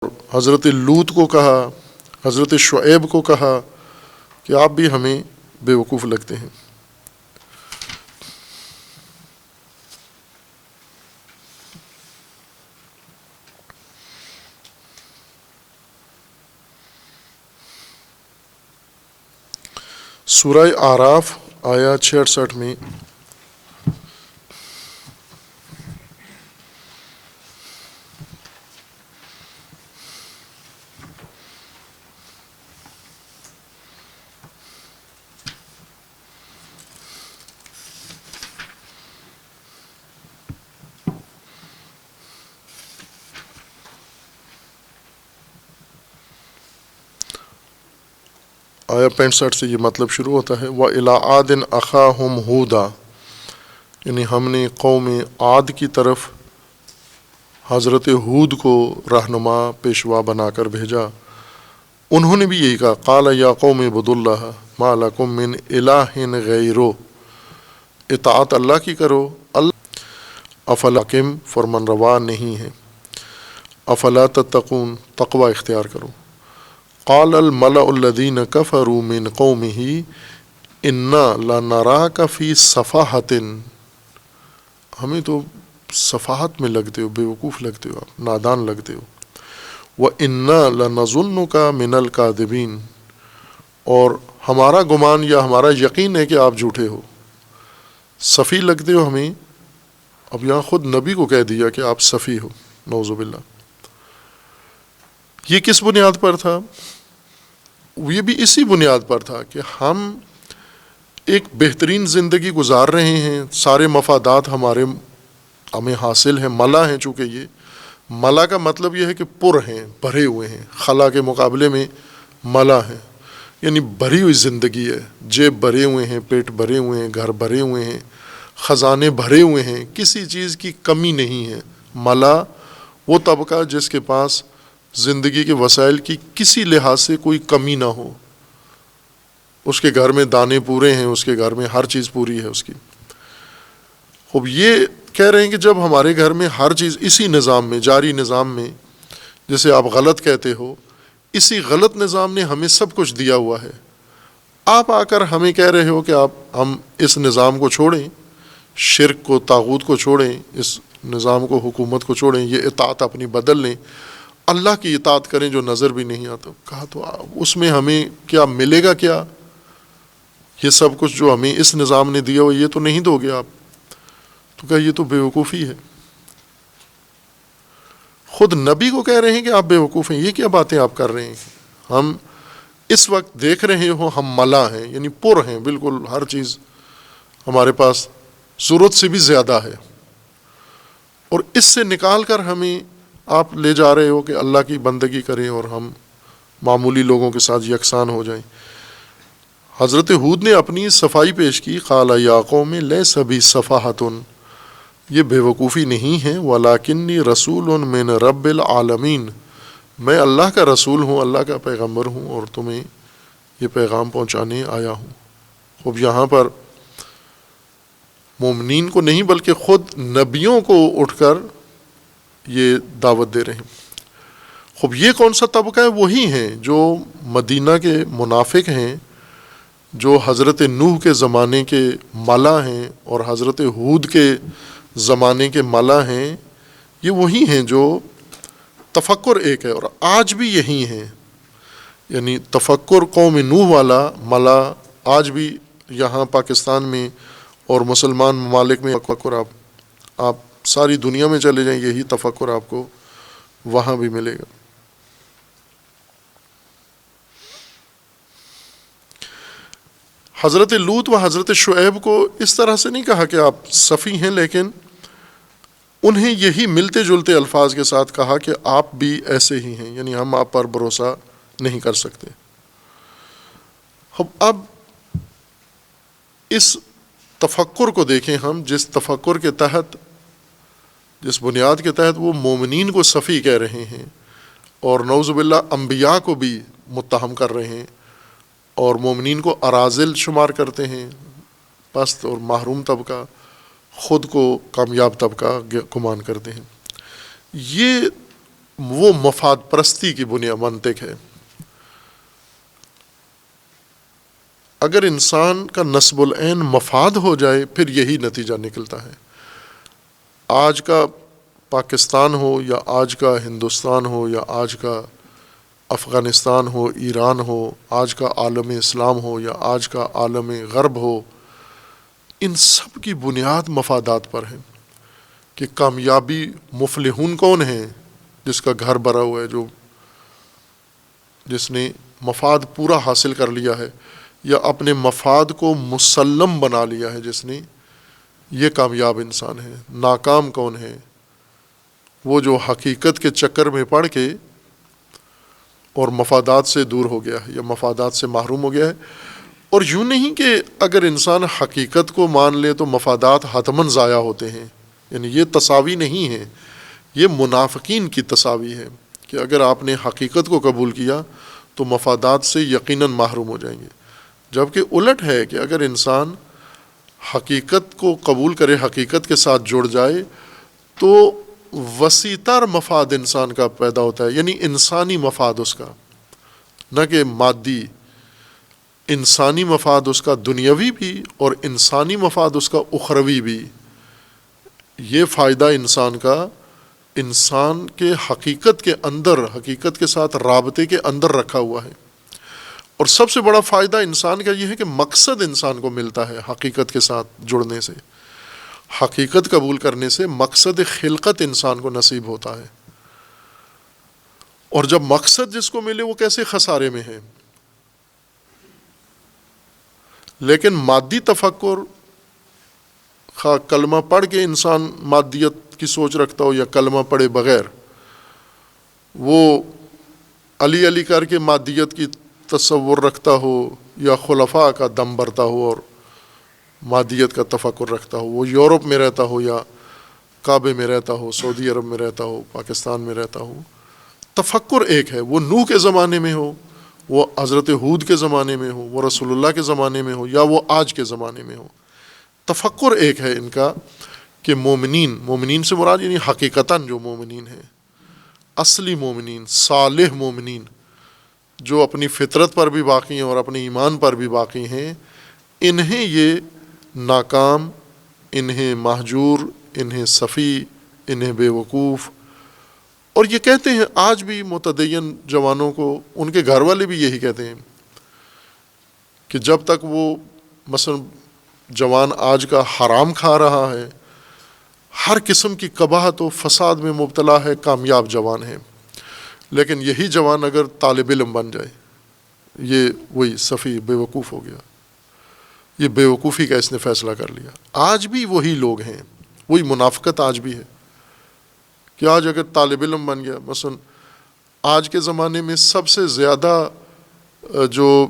حضرت لوط کو کہا، حضرت شعیب کو کہا کہ آپ بھی ہمیں بے وقوف لگتے ہیں۔ سورہ اعراف آیا 66 میں آیا 65 سے یہ مطلب شروع ہوتا ہے، وَإِلَىٰ عَادٍ أَخَاهُمْ هُودًا، یعنی ہم نے قوم عاد کی طرف حضرت ہود کو رہنما پیشوا بنا کر بھیجا۔ انہوں نے بھی یہی کہا، قَالَ يَا قَوْمِ اعْبُدُوا اللَّهَ مَا لَكُم مِّنْ إِلَٰهٍ غَيْرُهُ، اطاعت اللہ کی کرو، اللہ افلا حاکم فرمان روا نہیں ہے، افلا تتقون تقوی اختیار کرو۔ قال الملأ الذين كفروا من قومه انا لنراك في سفاهة، ہمیں تو سفاہت میں لگتے ہو، بے وقوف لگتے ہو، آپ نادان لگتے ہو۔ وَإِنَّا لَنَظُنُّكَ مِنَ الْكَاذِبِينَ، اور ہمارا گمان یا ہمارا یقین ہے کہ آپ جھوٹے ہو، سفی لگتے ہو ہمیں۔ اب یہاں خود نبی کو کہہ دیا کہ آپ سفی ہو، نعوذ باللہ۔ یہ کس بنیاد پر تھا؟ یہ بھی اسی بنیاد پر تھا کہ ہم ایک بہترین زندگی گزار رہے ہیں، سارے مفادات ہمیں حاصل ہیں، ملا ہیں، چونکہ یہ ملا کا مطلب یہ ہے کہ پر ہیں، بھرے ہوئے ہیں، خلا کے مقابلے میں ملا ہیں، یعنی بھری ہوئی زندگی ہے، جیب بھرے ہوئے ہیں، پیٹ بھرے ہوئے ہیں، گھر بھرے ہوئے ہیں، خزانے بھرے ہوئے ہیں، کسی چیز کی کمی نہیں ہے۔ ملا وہ طبقہ جس کے پاس زندگی کے وسائل کی کسی لحاظ سے کوئی کمی نہ ہو، اس کے گھر میں دانے پورے ہیں، اس کے گھر میں ہر چیز پوری ہے اس کی۔ خوب یہ کہہ رہے ہیں کہ جب ہمارے گھر میں ہر چیز اسی نظام میں، جاری نظام میں، جسے آپ غلط کہتے ہو، اسی غلط نظام نے ہمیں سب کچھ دیا ہوا ہے، آپ آ کر ہمیں کہہ رہے ہو کہ ہم اس نظام کو چھوڑیں، شرک کو، طاغوت کو چھوڑیں، اس نظام کو، حکومت کو چھوڑیں، یہ اطاعت اپنی بدل لیں، اللہ کی اطاعت کریں جو نظر بھی نہیں آتا۔ کہا تو اس میں ہمیں کیا ملے گا؟ کیا یہ سب کچھ جو ہمیں اس نظام نے دیا ہو یہ تو نہیں دو گے آپ؟ تو کہا یہ تو بے وقوفی ہے۔ خود نبی کو کہہ رہے ہیں کہ آپ بے وقوف ہیں، یہ کیا باتیں آپ کر رہے ہیں؟ ہم اس وقت دیکھ رہے ہو ہم ملا ہیں، یعنی پر ہیں، بالکل ہر چیز ہمارے پاس ضرورت سے بھی زیادہ ہے، اور اس سے نکال کر ہمیں آپ لے جا رہے ہو کہ اللہ کی بندگی کریں اور ہم معمولی لوگوں کے ساتھ یکساں ہو جائیں۔ حضرت ہود نے اپنی صفائی پیش کی، قال یا قوم لیس بی صفاحۃ، یہ بے وقوفی نہیں ہے، ولکنی رسول من رب العالمین، میں اللہ کا رسول ہوں، اللہ کا پیغمبر ہوں، اور تمہیں یہ پیغام پہنچانے آیا ہوں۔ اب یہاں پر مومنین کو نہیں بلکہ خود نبیوں کو اٹھ کر یہ دعوت دے رہے ہیں۔ خب یہ کون سا طبقہ ہے؟ وہی ہیں جو مدینہ کے منافق ہیں، جو حضرت نوح کے زمانے کے ملا ہیں اور حضرت ہود کے زمانے کے ملا ہیں، یہ وہی ہیں جو تفکر ایک ہے، اور آج بھی یہی ہیں، یعنی تفکر قوم نوح والا ملا آج بھی یہاں پاکستان میں اور مسلمان ممالک میں تفکر آپ ساری دنیا میں چلے جائیں، یہی تفکر آپ کو وہاں بھی ملے گا۔ حضرت لوط و حضرت شعیب کو اس طرح سے نہیں کہا کہ آپ صفی ہیں، لیکن انہیں یہی ملتے جلتے الفاظ کے ساتھ کہا کہ آپ بھی ایسے ہی ہیں، یعنی ہم آپ پر بھروسہ نہیں کر سکتے۔ اب اس تفکر کو دیکھیں ہم، جس تفکر کے تحت، جس بنیاد کے تحت وہ مومنین کو صفی کہہ رہے ہیں اور نعوذ باللہ انبیاء کو بھی متہم کر رہے ہیں، اور مومنین کو اراذل شمار کرتے ہیں، پست اور محروم طبقہ، خود کو کامیاب طبقہ گمان کرتے ہیں۔ یہ وہ مفاد پرستی کی بنیاد منطق ہے. اگر انسان کا نصب العین مفاد ہو جائے پھر یہی نتیجہ نکلتا ہے. آج کا پاکستان ہو یا آج کا ہندوستان ہو یا آج کا افغانستان ہو، ایران ہو، آج کا عالم اسلام ہو یا آج کا عالم غرب ہو، ان سب کی بنیاد مفادات پر ہے. کہ کامیابی مفلحون کون ہیں؟ جس کا گھر بھرا ہوا ہے، جس نے مفاد پورا حاصل کر لیا ہے یا اپنے مفاد کو مسلم بنا لیا ہے، جس نے، یہ کامیاب انسان ہے. ناکام کون ہے؟ وہ جو حقیقت کے چکر میں پڑ کے اور مفادات سے دور ہو گیا ہے یا مفادات سے محروم ہو گیا ہے. اور یوں نہیں کہ اگر انسان حقیقت کو مان لے تو مفادات حتماً ضائع ہوتے ہیں، یعنی یہ تساوی نہیں ہے، یہ منافقین کی تساوی ہے کہ اگر آپ نے حقیقت کو قبول کیا تو مفادات سے یقیناً محروم ہو جائیں گے. جبکہ الٹ ہے کہ اگر انسان حقیقت کو قبول کرے، حقیقت کے ساتھ جڑ جائے، تو وسیع تر مفاد انسان کا پیدا ہوتا ہے، یعنی انسانی مفاد اس کا، نہ کہ مادی. انسانی مفاد اس کا دنیاوی بھی اور انسانی مفاد اس کا اخروی بھی. یہ فائدہ انسان کا انسان کے حقیقت کے اندر، حقیقت کے ساتھ رابطے کے اندر رکھا ہوا ہے. اور سب سے بڑا فائدہ انسان کا یہ ہے کہ مقصد انسان کو ملتا ہے حقیقت کے ساتھ جڑنے سے. حقیقت قبول کرنے سے مقصد خلقت انسان کو نصیب ہوتا ہے. اور جب مقصد جس کو ملے وہ کیسے خسارے میں ہے. لیکن مادی تفکر، خواہ کلمہ پڑھ کے انسان مادیت کی سوچ رکھتا ہو یا کلمہ پڑھے بغیر، وہ علی علی کر کے مادیت کی تصور رکھتا ہو یا خلفاء کا دم بھرتا ہو اور مادیت کا تفکر رکھتا ہو، وہ یورپ میں رہتا ہو یا کعبے میں رہتا ہو، سعودی عرب میں رہتا ہو، پاکستان میں رہتا ہو، تفکر ایک ہے. وہ نوح کے زمانے میں ہو، وہ حضرت ہود کے زمانے میں ہو، وہ رسول اللہ کے زمانے میں ہو یا وہ آج کے زمانے میں ہو، تفکر ایک ہے ان کا. کہ مومنین سے مراد یعنی حقیقتاً جو مومنین ہیں، اصلی مومنین، صالح مومنین، جو اپنی فطرت پر بھی باقی ہیں اور اپنے ایمان پر بھی باقی ہیں، انہیں یہ ناکام، انہیں مہجور، انہیں سفی، انہیں بے وقوف. اور یہ کہتے ہیں آج بھی متدین جوانوں کو، ان کے گھر والے بھی یہی کہتے ہیں کہ جب تک وہ مثلا جوان آج کا حرام کھا رہا ہے، ہر قسم کی قباحت و فساد میں مبتلا ہے، کامیاب جوان ہے. لیکن یہی جوان اگر طالب علم بن جائے، یہ وہی سفی، بے وقوف ہو گیا. یہ بے وقوفی کا اس نے فیصلہ کر لیا. آج بھی وہی لوگ ہیں، وہی منافقت آج بھی ہے کہ آج اگر طالب علم بن گیا، مثلا آج کے زمانے میں سب سے زیادہ جو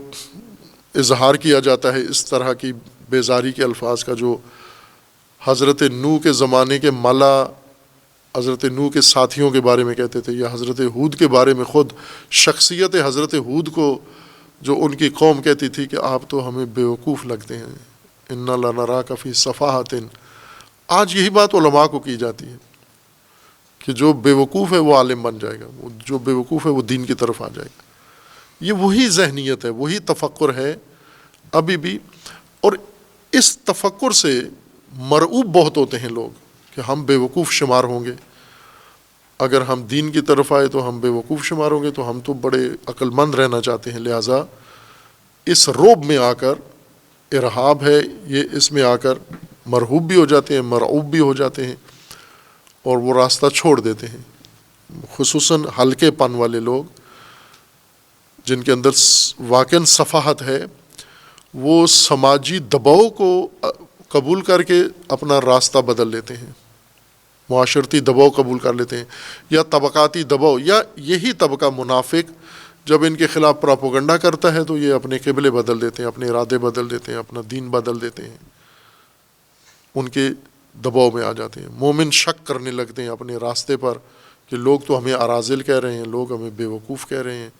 اظہار کیا جاتا ہے اس طرح کی بیزاری کے الفاظ کا، جو حضرت نوح کے زمانے کے ملا حضرت نوح کے ساتھیوں کے بارے میں کہتے تھے، یا حضرت ہود کے بارے میں خود شخصیت حضرت ہود کو جو ان کی قوم کہتی تھی کہ آپ تو ہمیں بیوقوف لگتے ہیں، انا لنراک فی صفاحۃ. آج یہی بات علماء کو کی جاتی ہے کہ جو بیوقوف ہے وہ عالم بن جائے گا، جو بیوقوف ہے وہ دین کی طرف آ جائے گا. یہ وہی ذہنیت ہے، وہی تفکر ہے ابھی بھی. اور اس تفکر سے مرعوب بہت ہوتے ہیں لوگ کہ ہم بے وقوف شمار ہوں گے، اگر ہم دین کی طرف آئے تو ہم بے وقوف شمار ہوں گے، تو ہم تو بڑے عقل مند رہنا چاہتے ہیں. لہٰذا اس روب میں آ کر، ارہاب ہے یہ، اس میں آ کر مرعوب بھی ہو جاتے ہیں، مرعوب بھی ہو جاتے ہیں اور وہ راستہ چھوڑ دیتے ہیں. خصوصاً ہلکے پن والے لوگ جن کے اندر واقعاً صفاحت ہے، وہ سماجی دباؤ کو قبول کر کے اپنا راستہ بدل لیتے ہیں، معاشرتی دباؤ قبول کر لیتے ہیں یا طبقاتی دباؤ. یا یہی طبقہ منافق جب ان کے خلاف پراپوگنڈا کرتا ہے تو یہ اپنے قبلے بدل دیتے ہیں، اپنے ارادے بدل دیتے ہیں، اپنا دین بدل دیتے ہیں، ان کے دباؤ میں آ جاتے ہیں. مومن شک کرنے لگتے ہیں اپنے راستے پر کہ لوگ تو ہمیں اراذل کہہ رہے ہیں، لوگ ہمیں بے وقوف کہہ رہے ہیں،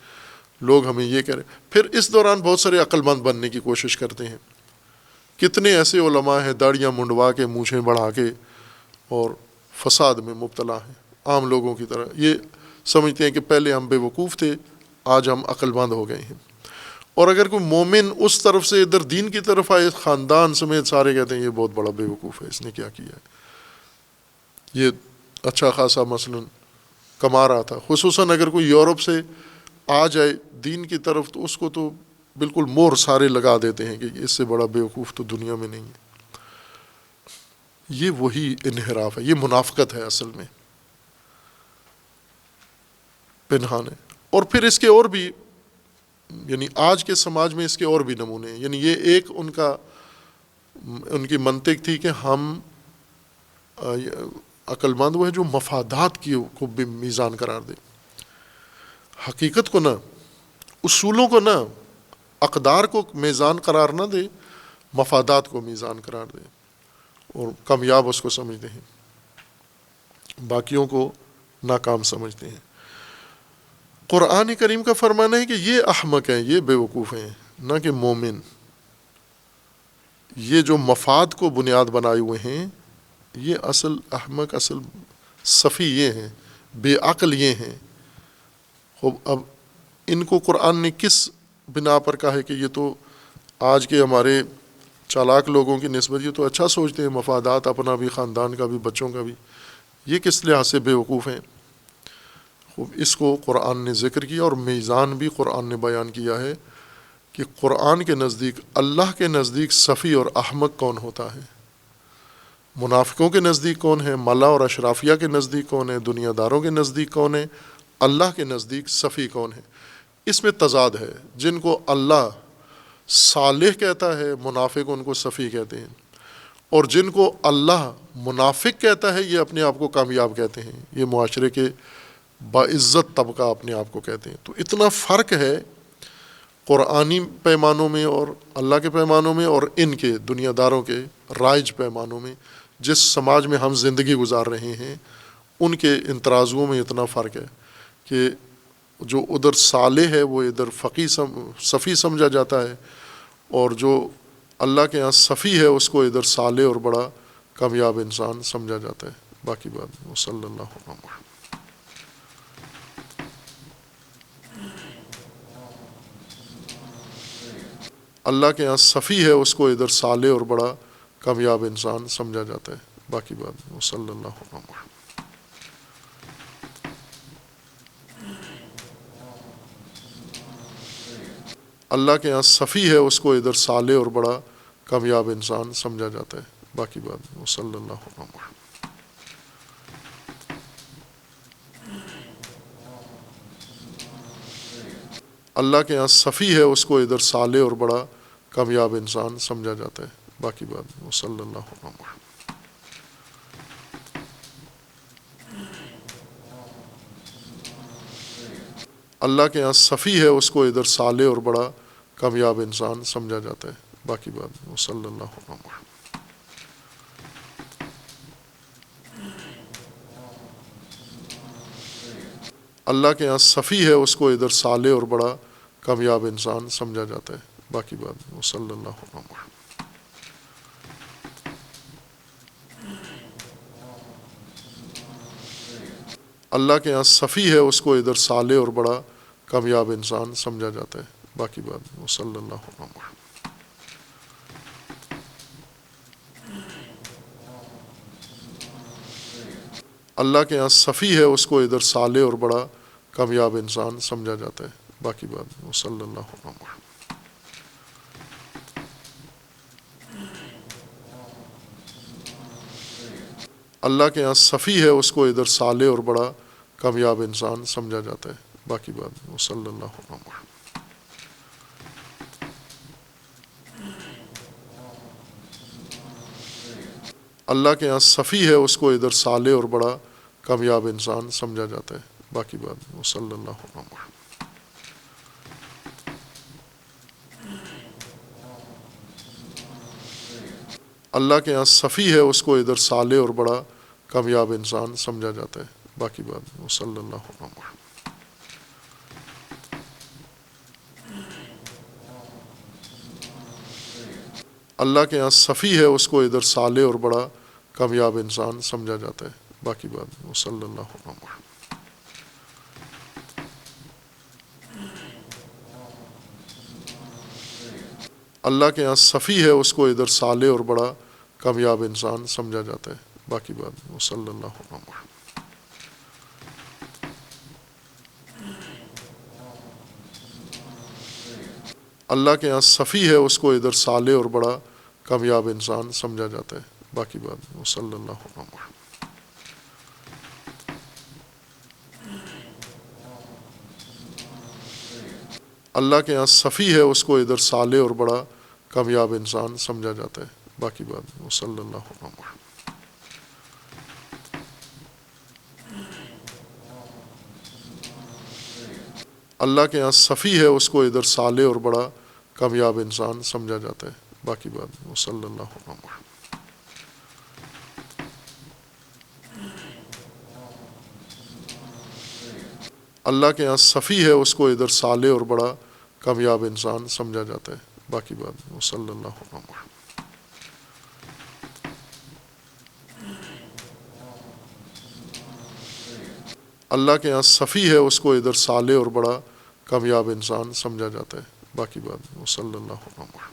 لوگ ہمیں یہ کہہ رہے ہیں. پھر اس دوران بہت سارے عقل مند بننے کی کوشش کرتے ہیں. کتنے ایسے علماء ہیں داڑیاں منڈوا کے، مونچھیں بڑھا کے اور فساد میں مبتلا ہیں عام لوگوں کی طرح. یہ سمجھتے ہیں کہ پہلے ہم بے وقوف تھے، آج ہم عقل مند ہو گئے ہیں۔ اور اگر کوئی مومن اس طرف سے ادھر دین کی طرف آئے، خاندان سمیت سارے کہتے ہیں یہ بہت بڑا بے وقوف ہے، اس نے کیا کیا ہے، یہ اچھا خاصا مثلاً کما رہا تھا۔ خصوصاً اگر کوئی یورپ سے آ جائے دین کی طرف تو اس کو تو بالکل مور سارے لگا دیتے ہیں کہ اس سے بڑا بے وقوف تو دنیا میں نہیں ہے۔ یہ وہی انحراف ہے، یہ منافقت ہے اصل میں، پنہان ہے۔ اور پھر اس کے اور بھی، یعنی آج کے سماج میں اس کے اور بھی نمونے ہیں۔ یعنی یہ ایک ان کی منطق تھی کہ ہم عقل مند وہ ہے جو مفادات کی کو بھی میزان قرار دے، حقیقت کو نہ، اصولوں کو نہ، اقدار کو میزان قرار نہ دے، مفادات کو میزان قرار دے، اور کامیاب اس کو سمجھتے ہیں، باقیوں کو ناکام سمجھتے ہیں۔ قرآن کریم کا فرمانا ہے کہ یہ احمق ہیں، یہ بے وقوف ہیں، نہ کہ مومن۔ یہ جو مفاد کو بنیاد بنائے ہوئے ہیں، یہ اصل احمق، اصل سفی یہ ہیں، بے عقل یہ ہیں۔ اب ان کو قرآن نے کس بنا پر کہا ہے کہ یہ تو آج کے ہمارے چالاک لوگوں کی نسبت یہ تو اچھا سوچتے ہیں، مفادات اپنا بھی، خاندان کا بھی، بچوں کا بھی، یہ کس لحاظ سے بے وقوف ہیں؟ اس کو قرآن نے ذکر کیا، اور میزان بھی قرآن نے بیان کیا ہے کہ قرآن کے نزدیک، اللہ کے نزدیک صفی اور احمق کون ہوتا ہے، منافقوں کے نزدیک کون ہے، ملا اور اشرافیہ کے نزدیک کون ہے، دنیا داروں کے نزدیک کون ہے، اللہ کے نزدیک صفی کون ہے۔ اس میں تضاد ہے، جن کو اللہ صالح کہتا ہے منافق ان کو صفی کہتے ہیں، اور جن کو اللہ منافق کہتا ہے یہ اپنے آپ کو کامیاب کہتے ہیں، یہ معاشرے کے باعزت طبقہ اپنے آپ کو کہتے ہیں۔ تو اتنا فرق ہے قرآنی پیمانوں میں اور اللہ کے پیمانوں میں، اور ان کے دنیا داروں کے رائج پیمانوں میں، جس سماج میں ہم زندگی گزار رہے ہیں ان کے ان ترازوؤں میں اتنا فرق ہے کہ جو ادھر صالح ہے وہ ادھر صفی سمجھا جاتا ہے، اور جو اللہ کے ہاں صفی ہے اس کو ادھر صالح اور بڑا کامیاب انسان سمجھا جاتا ہے۔ باقی بات صلی اللہ علیہ وسلم۔ اللہ کے ہاں صفی ہے اس کو ادھر صالح اور بڑا کامیاب انسان سمجھا جاتا ہے۔ باقی بات صلی اللہ علیہ وسلم۔ اللہ کے ہاں صفی ہے اس کو ادھر صالح اور بڑا کامیاب انسان سمجھا جاتا ہے۔ باقی بات صلی اللہ علیہ وسلم۔ اللہ کے ہاں صفی ہے اس کو ادھر صالح اور بڑا کامیاب انسان سمجھا جاتا ہے۔ باقی بات صلی اللہ علیہ وسلم۔ اللہ کے ہاں صفی ہے اس کو ادھر صالح اور بڑا کامیاب انسان سمجھا جاتا ہے۔ باقی بات صلی اللہ علیہ وسلم۔ اللہ کے ہاں صفی ہے اس کو ادھر صالح اور بڑا کامیاب انسان سمجھا جاتا ہے۔ باقی بات صلی اللہ علیہ وسلم۔ اللہ کے ہاں صفی ہے اس کو ادھر صالح اور بڑا کامیاب انسان سمجھا جاتا ہے۔ باقی بات صلی اللہ علیہ وسلم۔ اللہ کے ہاں صفی ہے اس کو ادھر صالح اور بڑا کامیاب انسان سمجھا جاتا ہے۔ باقی بات صلی اللہ علیہ وسلم۔ اللہ کے ہاں صفی ہے اس کو ادھر صالح اور بڑا کامیاب انسان سمجھا جاتا ہے۔ باقی بات صلی اللہ علیہ وسلم۔ اللہ کے ہاں صفی ہے اس کو ادھر صالح اور بڑا کامیاب انسان سمجھا جاتا ہے۔ باقی بات صلی اللہ علیہ وسلم۔ اللہ کے ہاں صفی ہے اس کو ادھر صالح اور بڑا کامیاب انسان سمجھا جاتا ہے۔ باقی بات صلی اللہ علیہ وسلم۔ اللہ کے ہاں صفی ہے اس کو ادھر صالح اور بڑا کامیاب انسان سمجھا جاتا ہے۔ باقی بات صلی اللہ علیہ وسلم۔ اللہ کے یہاں صفی ہے اس کو ادھر صالح اور بڑا کامیاب انسان سمجھا جاتا ہے. باقی بات صلی اللہ علیہ وسلم. اللہ کے یہاں صفی ہے اس کو ادھر صالح اور بڑا کامیاب انسان سمجھا جاتا ہے. باقی بات صلی اللہ علیہ وسلم. اللہ کے یہاں صفی ہے اس کو ادھر صالح اور بڑا کامیاب انسان سمجھا جاتا ہے. باقی بات صلی اللہ علیہ وسلم. اللہ کے یہاں صفی ہے اس کو ادھر صالح اور بڑا کامیاب انسان سمجھا جاتا ہے. باقی بات صلی اللہ علیہ وسلم. اللہ کے یہاں صفی ہے اس کو ادھر صالح اور بڑا کامیاب انسان سمجھا جاتا ہے. باقی بات صلی اللہ علیہ وسلم. اللہ کے یہاں صفی ہے اس کو ادھر صالح اور بڑا کامیاب انسان سمجھا جاتا ہے. باقی بات صلی اللہ علیہ وسلم.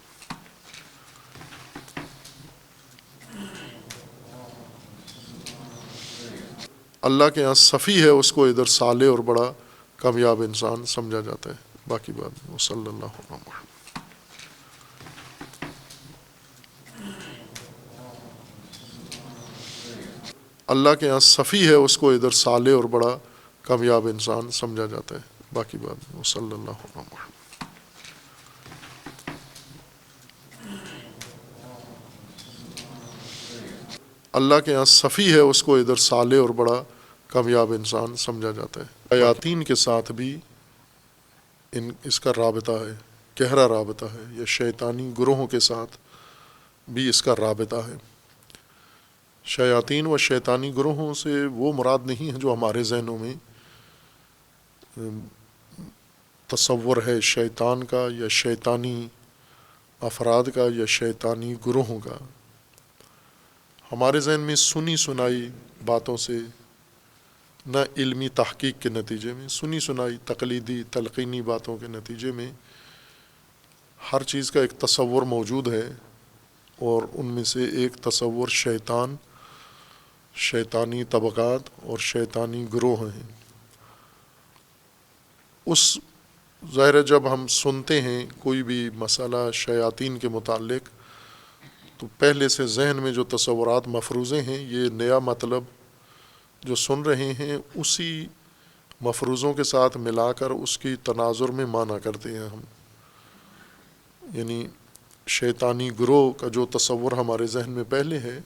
اللہ کے یہاں صفی ہے اس کو ادھر صالح اور بڑا کامیاب انسان سمجھا جاتا ہے. باقی بات صلی اللہ علیہ وسلم. اللہ کے یہاں صفی ہے اس کو ادھر صالح اور بڑا کامیاب انسان سمجھا جاتا ہے. باقی بات صلی اللہ علیہ وسلم. اللہ کے یہاں صفی ہے اس کو ادھر صالح اور بڑا کامیاب انسان سمجھا جاتا ہے. شیاطین کے ساتھ بھی اس کا رابطہ ہے، گہرا رابطہ ہے. یا شیطانی گروہوں کے ساتھ بھی اس کا رابطہ ہے. شیاطین و شیطانی گروہوں سے وہ مراد نہیں ہے جو ہمارے ذہنوں میں تصور ہے شیطان کا یا شیطانی افراد کا یا شیطانی گروہوں کا. ہمارے ذہن میں سنی سنائی باتوں سے، نہ علمی تحقیق کے نتیجے میں، سنی سنائی تقلیدی تلقینی باتوں کے نتیجے میں ہر چیز کا ایک تصور موجود ہے، اور ان میں سے ایک تصور شیطان، شیطانی طبقات اور شیطانی گروہ ہیں. اس ظاہر ہے جب ہم سنتے ہیں کوئی بھی مسئلہ شیاطین کے متعلق تو پہلے سے ذہن میں جو تصورات مفروضے ہیں، یہ نیا مطلب جو سن رہے ہیں اسی مفروضوں کے ساتھ ملا کر اس کی تناظر میں مانا کرتے ہیں ہم. یعنی شیطانی گروہ کا جو تصور ہمارے ذہن میں پہلے ہے،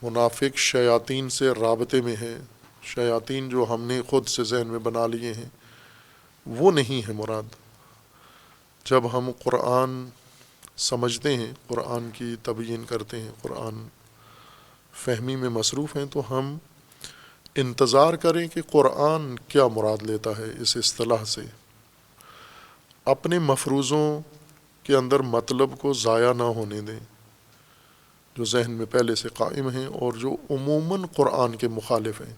منافق شیاطین سے رابطے میں ہے، شیاطین جو ہم نے خود سے ذہن میں بنا لیے ہیں، وہ نہیں ہے مراد. جب ہم قرآن سمجھتے ہیں، قرآن کی تبیین کرتے ہیں، قرآن فہمی میں مصروف ہیں، تو ہم انتظار کریں کہ قرآن کیا مراد لیتا ہے اس اصطلاح سے. اپنے مفروضوں کے اندر مطلب کو ضائع نہ ہونے دیں جو ذہن میں پہلے سے قائم ہیں اور جو عموماً قرآن کے مخالف ہیں.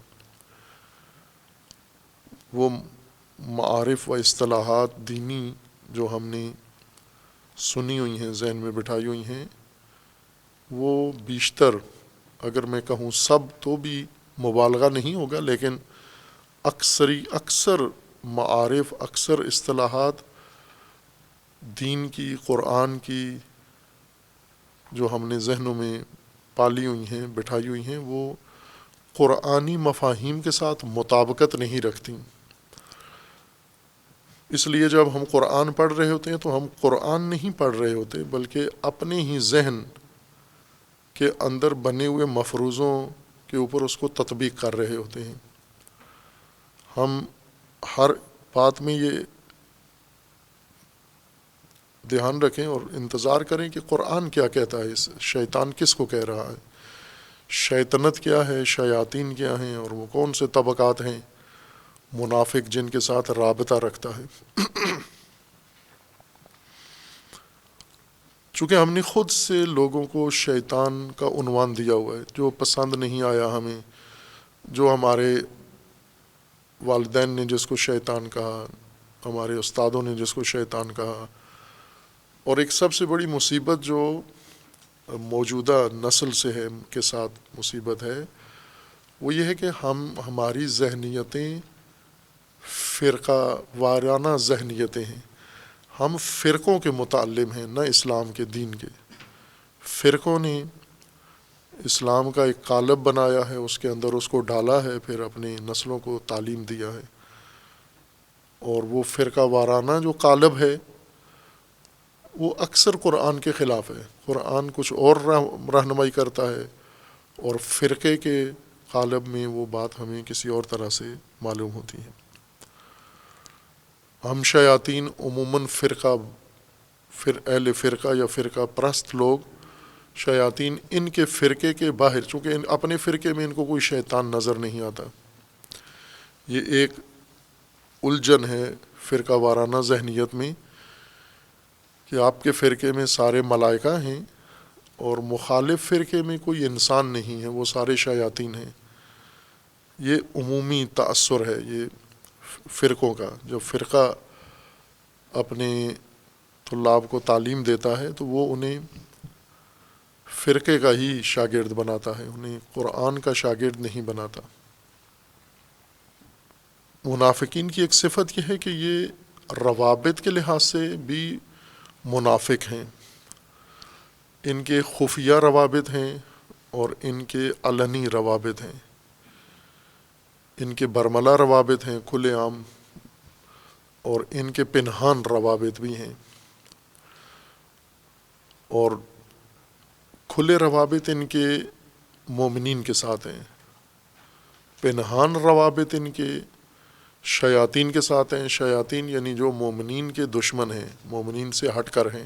وہ معارف و اصطلاحات دینی جو ہم نے سنی ہوئی ہیں، ذہن میں بٹھائی ہوئی ہیں، وہ بیشتر، اگر میں کہوں سب تو بھی مبالغہ نہیں ہوگا، لیکن اکثر معارف، اکثر اصطلاحات دین کی، قرآن کی جو ہم نے ذہنوں میں پالی ہوئی ہیں، بٹھائی ہوئی ہیں، وہ قرآنی مفاہیم کے ساتھ مطابقت نہیں رکھتی. اس لیے جب ہم قرآن پڑھ رہے ہوتے ہیں تو ہم قرآن نہیں پڑھ رہے ہوتے، بلکہ اپنے ہی ذہن کے اندر بنے ہوئے مفروضوں کے اوپر اس کو تطبیق کر رہے ہوتے ہیں. ہم ہر بات میں یہ دھیان رکھیں اور انتظار کریں کہ قرآن کیا کہتا ہے، اس شیطان کس کو کہہ رہا ہے، شیطنت کیا ہے، شیاطین کیا ہیں، اور وہ کون سے طبقات ہیں، منافق جن کے ساتھ رابطہ رکھتا ہے. چونکہ ہم نے خود سے لوگوں کو شیطان کا عنوان دیا ہوا ہے، جو پسند نہیں آیا ہمیں، جو ہمارے والدین نے جس کو شیطان کہا، ہمارے استادوں نے جس کو شیطان کہا، اور ایک سب سے بڑی مصیبت جو موجودہ نسل سے ہے کے ساتھ مصیبت ہے، وہ یہ ہے کہ ہماری ذہنیتیں فرقہ وارانہ ذہنیتیں ہیں. ہم فرقوں کے متعلم ہیں، نہ اسلام کے دین کے. فرقوں نے اسلام کا ایک قالب بنایا ہے، اس کے اندر اس کو ڈالا ہے، پھر اپنی نسلوں کو تعلیم دیا ہے. اور وہ فرقہ وارانہ جو قالب ہے وہ اکثر قرآن کے خلاف ہے. قرآن کچھ اور رہنمائی کرتا ہے، اور فرقے کے قالب میں وہ بات ہمیں کسی اور طرح سے معلوم ہوتی ہے. ہم شیاطین عموماً اہل فرقہ یا فرقہ پرست لوگ، شیاطین ان کے فرقے کے باہر، چونکہ اپنے فرقے میں ان کو کوئی شیطان نظر نہیں آتا. یہ ایک الجھن ہے فرقہ وارانہ ذہنیت میں کہ آپ کے فرقے میں سارے ملائکہ ہیں اور مخالف فرقے میں کوئی انسان نہیں ہے، وہ سارے شیاطین ہیں. یہ عمومی تأثر ہے یہ فرقوں کا. جب فرقہ اپنے طلاب کو تعلیم دیتا ہے تو وہ انہیں فرقے کا ہی شاگرد بناتا ہے، انہیں قرآن کا شاگرد نہیں بناتا. منافقین کی ایک صفت یہ ہے کہ یہ روابط کے لحاظ سے بھی منافق ہیں. ان کے خفیہ روابط ہیں اور ان کے علنی روابط ہیں. ان کے برملا روابط ہیں کھلے عام، اور ان کے پنہان روابط بھی ہیں. اور کھلے روابط ان کے مومنین کے ساتھ ہیں، پنہان روابط ان کے شیاطین کے ساتھ ہیں. شیاطین یعنی جو مومنین کے دشمن ہیں، مومنین سے ہٹ کر ہیں،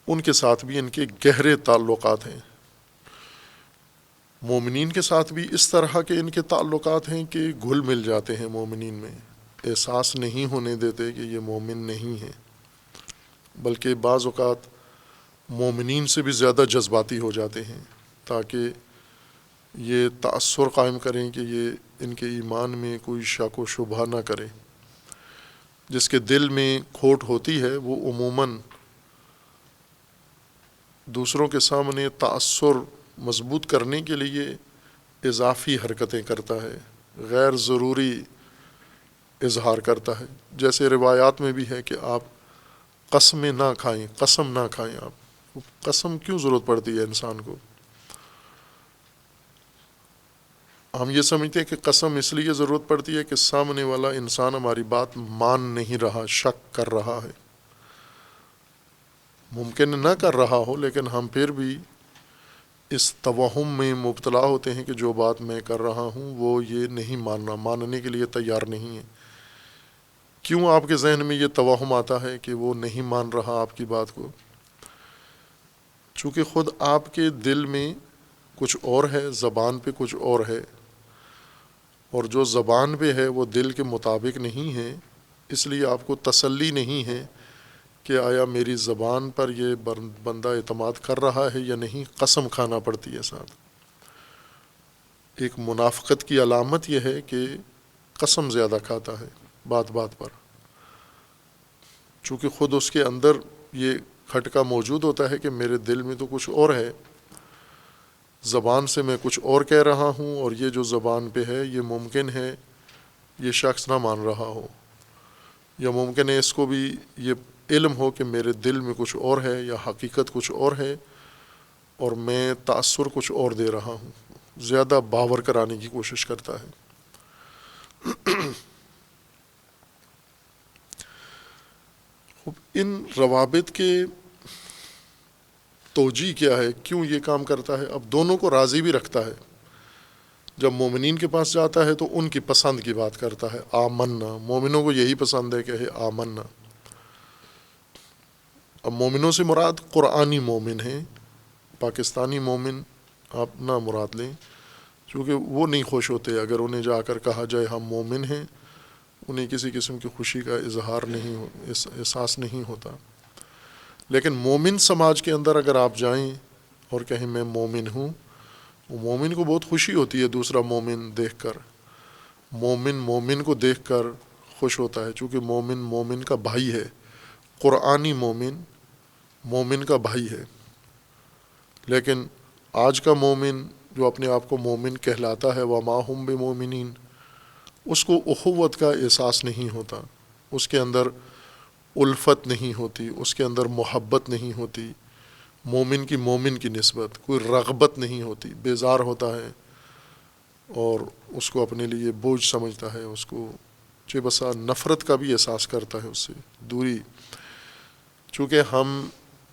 ان کے ساتھ بھی ان کے گہرے تعلقات ہیں. مومنین کے ساتھ بھی اس طرح کے ان کے تعلقات ہیں کہ گھل مل جاتے ہیں مومنین میں، احساس نہیں ہونے دیتے کہ یہ مومن نہیں ہیں، بلکہ بعض اوقات مومنین سے بھی زیادہ جذباتی ہو جاتے ہیں تاکہ یہ تأثر قائم کریں کہ یہ ان کے ایمان میں کوئی شک و شبہ نہ کرے. جس کے دل میں کھوٹ ہوتی ہے وہ عموماً دوسروں کے سامنے تأثر مضبوط کرنے کے لیے اضافی حرکتیں کرتا ہے، غیر ضروری اظہار کرتا ہے. جیسے روایات میں بھی ہے کہ آپ قسمیں نہ کھائیں، قسم نہ کھائیں. آپ قسم کیوں ضرورت پڑتی ہے انسان کو؟ ہم یہ سمجھتے ہیں کہ قسم اس لیے ضرورت پڑتی ہے کہ سامنے والا انسان ہماری بات مان نہیں رہا، شک کر رہا ہے. ممکن نہ کر رہا ہو، لیکن ہم پھر بھی اس توہم میں مبتلا ہوتے ہیں کہ جو بات میں کر رہا ہوں وہ یہ نہیں ماننے کے لیے تیار نہیں ہے. کیوں آپ کے ذہن میں یہ توہم آتا ہے کہ وہ نہیں مان رہا آپ کی بات کو؟ چونکہ خود آپ کے دل میں کچھ اور ہے، زبان پہ کچھ اور ہے، اور جو زبان پہ ہے وہ دل کے مطابق نہیں ہے. اس لیے آپ کو تسلی نہیں ہے کہ آیا میری زبان پر یہ بندہ اعتماد کر رہا ہے یا نہیں. قسم کھانا پڑتی ہے ساتھ. ایک منافقت کی علامت یہ ہے کہ قسم زیادہ کھاتا ہے بات بات پر، چونکہ خود اس کے اندر یہ کھٹکا موجود ہوتا ہے کہ میرے دل میں تو کچھ اور ہے، زبان سے میں کچھ اور کہہ رہا ہوں، اور یہ جو زبان پہ ہے یہ ممکن ہے یہ شخص نہ مان رہا ہو، یا ممکن ہے اس کو بھی یہ علم ہو کہ میرے دل میں کچھ اور ہے یا حقیقت کچھ اور ہے اور میں تأثر کچھ اور دے رہا ہوں. زیادہ باور کرانے کی کوشش کرتا ہے. ان روابط کے توجیہ کیا ہے، کیوں یہ کام کرتا ہے؟ اب دونوں کو راضی بھی رکھتا ہے. جب مومنین کے پاس جاتا ہے تو ان کی پسند کی بات کرتا ہے. آمنا، مومنوں کو یہی پسند ہے کہ آمنا. اب مومنوں سے مراد قرآنی مومن ہیں، پاکستانی مومن آپ نہ مراد لیں، کیونکہ وہ نہیں خوش ہوتے اگر انہیں جا کر کہا جائے ہم مومن ہیں. انہیں کسی قسم کی خوشی کا اظہار نہیں، احساس نہیں ہوتا. لیکن مومن سماج کے اندر اگر آپ جائیں اور کہیں میں مومن ہوں، وہ مومن کو بہت خوشی ہوتی ہے دوسرا مومن دیکھ کر. مومن کو دیکھ کر خوش ہوتا ہے، چونکہ مومن کا بھائی ہے. قرآنی مومن مومن کا بھائی ہے، لیکن آج کا مومن جو اپنے آپ کو مومن کہلاتا ہے وما ہم بمومنین، اس کو اخوت کا احساس نہیں ہوتا، اس کے اندر الفت نہیں ہوتی، اس کے اندر محبت نہیں ہوتی، مومن کی نسبت کوئی رغبت نہیں ہوتی، بیزار ہوتا ہے اور اس کو اپنے لیے بوجھ سمجھتا ہے، اس کو چہ بسا نفرت کا بھی احساس کرتا ہے، اس سے دوری۔ چونکہ ہم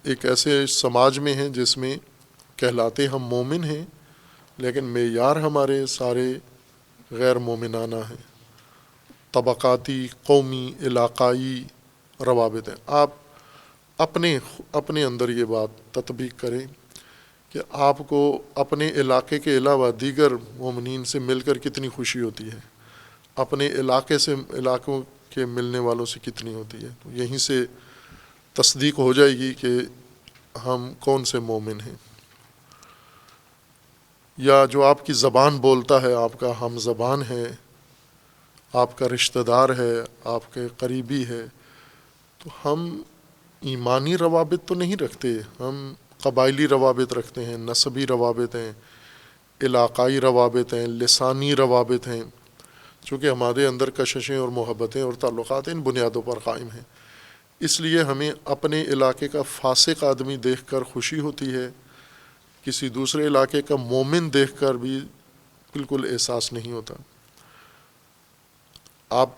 ایک ایسے سماج میں ہیں جس میں کہلاتے ہم مومن ہیں، لیکن معیار ہمارے سارے غیر مومنانہ ہیں، طبقاتی، قومی، علاقائی روابط ہیں۔ آپ اپنے اندر یہ بات تطبیق کریں کہ آپ کو اپنے علاقے کے علاوہ دیگر مومنین سے مل کر کتنی خوشی ہوتی ہے، اپنے علاقوں کے ملنے والوں سے کتنی ہوتی ہے، تو یہیں سے تصدیق ہو جائے گی کہ ہم کون سے مومن ہیں۔ یا جو آپ کی زبان بولتا ہے، آپ کا ہم زبان ہے، آپ کا رشتہ دار ہے، آپ کے قریبی ہے، تو ہم ایمانی روابط تو نہیں رکھتے، ہم قبائلی روابط رکھتے ہیں، نسبی روابط ہیں، علاقائی روابط ہیں، لسانی روابط ہیں، چونکہ ہمارے اندر کششیں اور محبتیں اور تعلقات ان بنیادوں پر قائم ہیں۔ اس لیے ہمیں اپنے علاقے کا فاسق آدمی دیکھ کر خوشی ہوتی ہے، کسی دوسرے علاقے کا مومن دیکھ کر بھی بالکل احساس نہیں ہوتا۔ آپ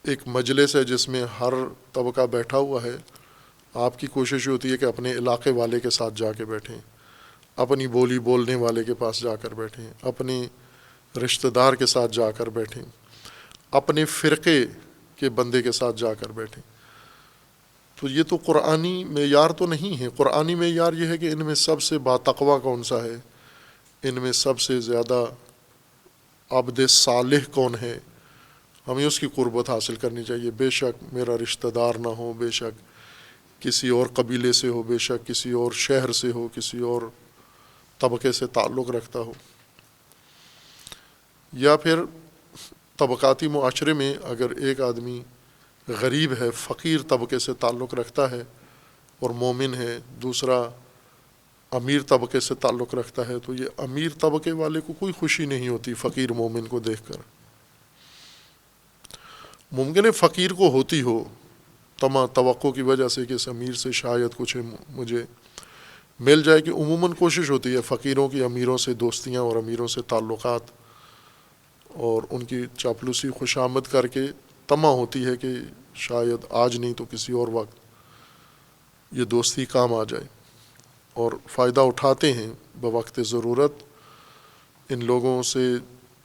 ایک مجلس ہے جس میں ہر طبقہ بیٹھا ہوا ہے، آپ کی کوشش ہوتی ہے کہ اپنے علاقے والے کے ساتھ جا کے بیٹھیں، اپنی بولی بولنے والے کے پاس جا کر بیٹھیں، اپنے رشتہ دار کے ساتھ جا کر بیٹھیں، اپنے فرقے کے بندے کے ساتھ جا کر بیٹھیں۔ تو یہ تو قرآنی معیار تو نہیں ہے۔ قرآنی معیار یہ ہے کہ ان میں سب سے باتقویٰ کون سا ہے، ان میں سب سے زیادہ عبد صالح کون ہے، ہمیں اس کی قربت حاصل کرنی چاہیے، بے شک میرا رشتہ دار نہ ہو، بے شک کسی اور قبیلے سے ہو، بے شک کسی اور شہر سے ہو، کسی اور طبقے سے تعلق رکھتا ہو۔ یا پھر طبقاتی معاشرے میں اگر ایک آدمی غریب ہے، فقیر طبقے سے تعلق رکھتا ہے اور مومن ہے، دوسرا امیر طبقے سے تعلق رکھتا ہے، تو یہ امیر طبقے والے کو کوئی خوشی نہیں ہوتی فقیر مومن کو دیکھ کر۔ ممکن ہے فقیر کو ہوتی ہو توقع کی وجہ سے کہ اس امیر سے شاید کچھ مجھے مل جائے، کہ عموماً کوشش ہوتی ہے فقیروں کی امیروں سے دوستیاں اور امیروں سے تعلقات، اور ان کی چاپلوسی خوشامد کر کے طمع ہوتی ہے کہ شاید آج نہیں تو کسی اور وقت یہ دوستی کام آ جائے، اور فائدہ اٹھاتے ہیں بوقت ضرورت، ان لوگوں سے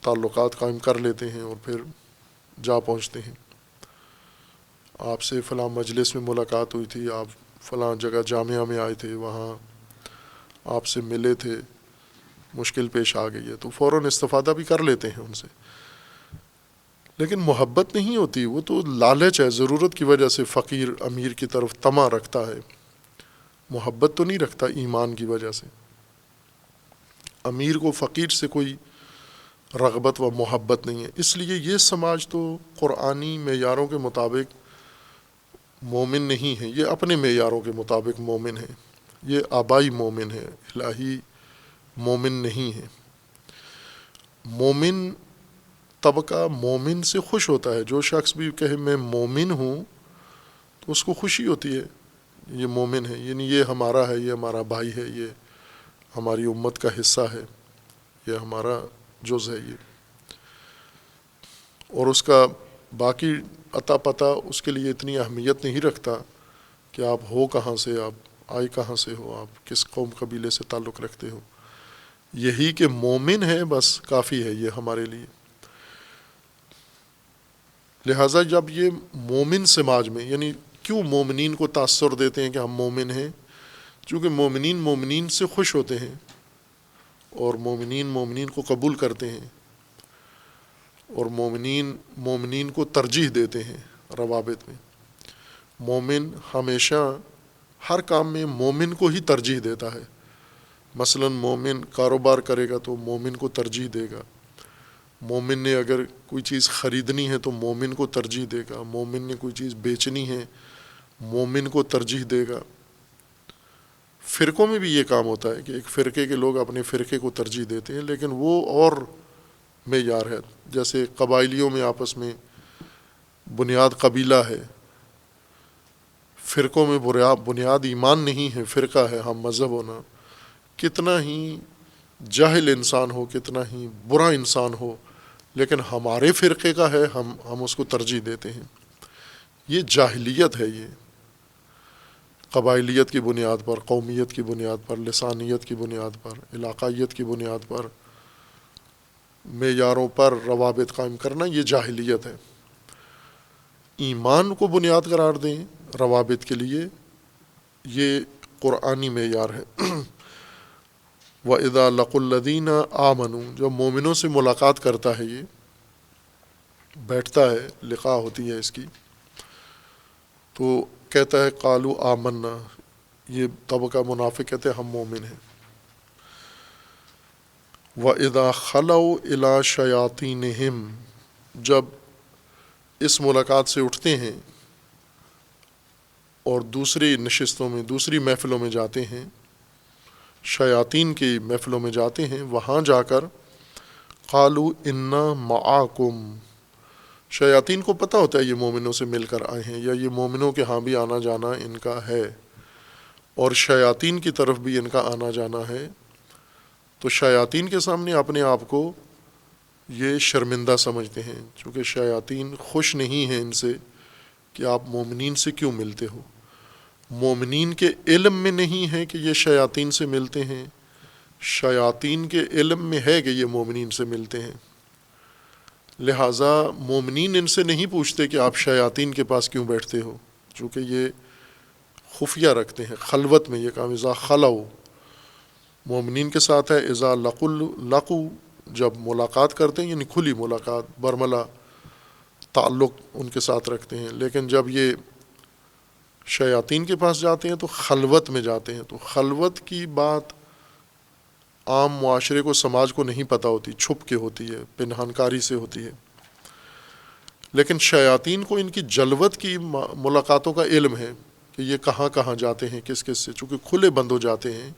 تعلقات قائم کر لیتے ہیں اور پھر جا پہنچتے ہیں۔ آپ سے فلاں مجلس میں ملاقات ہوئی تھی، آپ فلاں جگہ جامعہ میں آئے تھے، وہاں آپ سے ملے تھے، مشکل پیش آ گئی ہے تو فوراً استفادہ بھی کر لیتے ہیں ان سے، لیکن محبت نہیں ہوتی، وہ تو لالچ ہے، ضرورت کی وجہ سے فقیر امیر کی طرف طمع رکھتا ہے، محبت تو نہیں رکھتا ایمان کی وجہ سے۔ امیر کو فقیر سے کوئی رغبت و محبت نہیں ہے۔ اس لیے یہ سماج تو قرآنی معیاروں کے مطابق مومن نہیں ہے، یہ اپنے معیاروں کے مطابق مومن ہے، یہ آبائی مومن ہے، الہی مومن نہیں ہے۔ مومن طبقہ مومن سے خوش ہوتا ہے، جو شخص بھی کہے میں مومن ہوں تو اس کو خوشی ہوتی ہے، یہ مومن ہے، یعنی یہ ہمارا ہے، یہ ہمارا بھائی ہے، یہ ہماری امت کا حصہ ہے، یہ ہمارا جز ہے یہ، اور اس کا باقی عطا پتہ اس کے لیے اتنی اہمیت نہیں رکھتا کہ آپ ہو کہاں سے، آپ آئے کہاں سے ہو، آپ کس قوم قبیلے سے تعلق رکھتے ہو، یہی کہ مومن ہے بس کافی ہے یہ ہمارے لیے۔ لہٰذا جب یہ مومن سماج میں، یعنی کیوں مومنین کو تاثر دیتے ہیں کہ ہم مومن ہیں، چونکہ مومنین مومنین سے خوش ہوتے ہیں اور مومنین مومنین کو قبول کرتے ہیں، اور مومنین مومنین کو ترجیح دیتے ہیں روابط میں۔ مومن ہمیشہ ہر کام میں مومن کو ہی ترجیح دیتا ہے، مثلا مومن کاروبار کرے گا تو مومن کو ترجیح دے گا، مومن نے اگر کوئی چیز خریدنی ہے تو مومن کو ترجیح دے گا، مومن نے کوئی چیز بیچنی ہے مومن کو ترجیح دے گا۔ فرقوں میں بھی یہ کام ہوتا ہے کہ ایک فرقے کے لوگ اپنے فرقے کو ترجیح دیتے ہیں، لیکن وہ اور معیار ہے. جیسے قبائلیوں میں آپس میں بنیاد قبیلہ ہے، فرقوں میں بنیاد ایمان نہیں ہے، فرقہ ہے، ہم مذہب ہونا. کتنا ہی جاہل انسان ہو، کتنا ہی برا انسان ہو، لیکن ہمارے فرقے کا ہے، ہم اس کو ترجیح دیتے ہیں. یہ جاہلیت ہے. یہ قبائلیت کی بنیاد پر، قومیت کی بنیاد پر، لسانیت کی بنیاد پر، علاقائیت کی بنیاد پر، معیاروں پر روابط قائم کرنا، یہ جاہلیت ہے. ایمان کو بنیاد قرار دیں روابط کے لیے، یہ قرآنی معیار ہے. وَإِذَا لَقُوا الَّذِينَ آمَنُوا، جب مومنوں سے ملاقات کرتا ہے، یہ بیٹھتا ہے، لقاء ہوتی ہے اس کی، تو کہتا ہے قالوا آمنا. یہ طبقہ منافق کہتے ہیں ہم مومن ہیں. وَإِذَا خَلَوْا إِلَىٰ شَيَاطِينِهِمْ، جب اس ملاقات سے اٹھتے ہیں اور دوسری نشستوں میں، دوسری محفلوں میں جاتے ہیں، شیاطین کی محفلوں میں جاتے ہیں، وہاں جا کر قالوا انا معاکم، شیاطین کو پتہ ہوتا ہے یہ مومنوں سے مل کر آئے ہیں، یا یہ مومنوں کے ہاں بھی آنا جانا ان کا ہے، اور شیاطین کی طرف بھی ان کا آنا جانا ہے. تو شیاطین کے سامنے اپنے آپ کو یہ شرمندہ سمجھتے ہیں، چونکہ شیاطین خوش نہیں ہیں ان سے کہ آپ مومنین سے کیوں ملتے ہو. مومنین کے علم میں نہیں ہے کہ یہ شیاطین سے ملتے ہیں، شیاطین کے علم میں ہے کہ یہ مومنین سے ملتے ہیں. لہٰذا مومنین ان سے نہیں پوچھتے کہ آپ شیاطین کے پاس کیوں بیٹھتے ہو، چونکہ یہ خفیہ رکھتے ہیں، خلوت میں یہ کام. اذا خلو، مومنین کے ساتھ ہے. اذا لقوا، جب ملاقات کرتے ہیں، یعنی کھلی ملاقات، برملا تعلق ان کے ساتھ رکھتے ہیں. لیکن جب یہ شیاطین کے پاس جاتے ہیں تو خلوت میں جاتے ہیں. تو خلوت کی بات عام معاشرے کو، سماج کو نہیں پتہ ہوتی، چھپ کے ہوتی ہے، پنہان کاری سے ہوتی ہے. لیکن شیاطین کو ان کی جلوت کی ملاقاتوں کا علم ہے کہ یہ کہاں کہاں جاتے ہیں، کس کس سے، چونکہ کھلے بند ہو جاتے ہیں،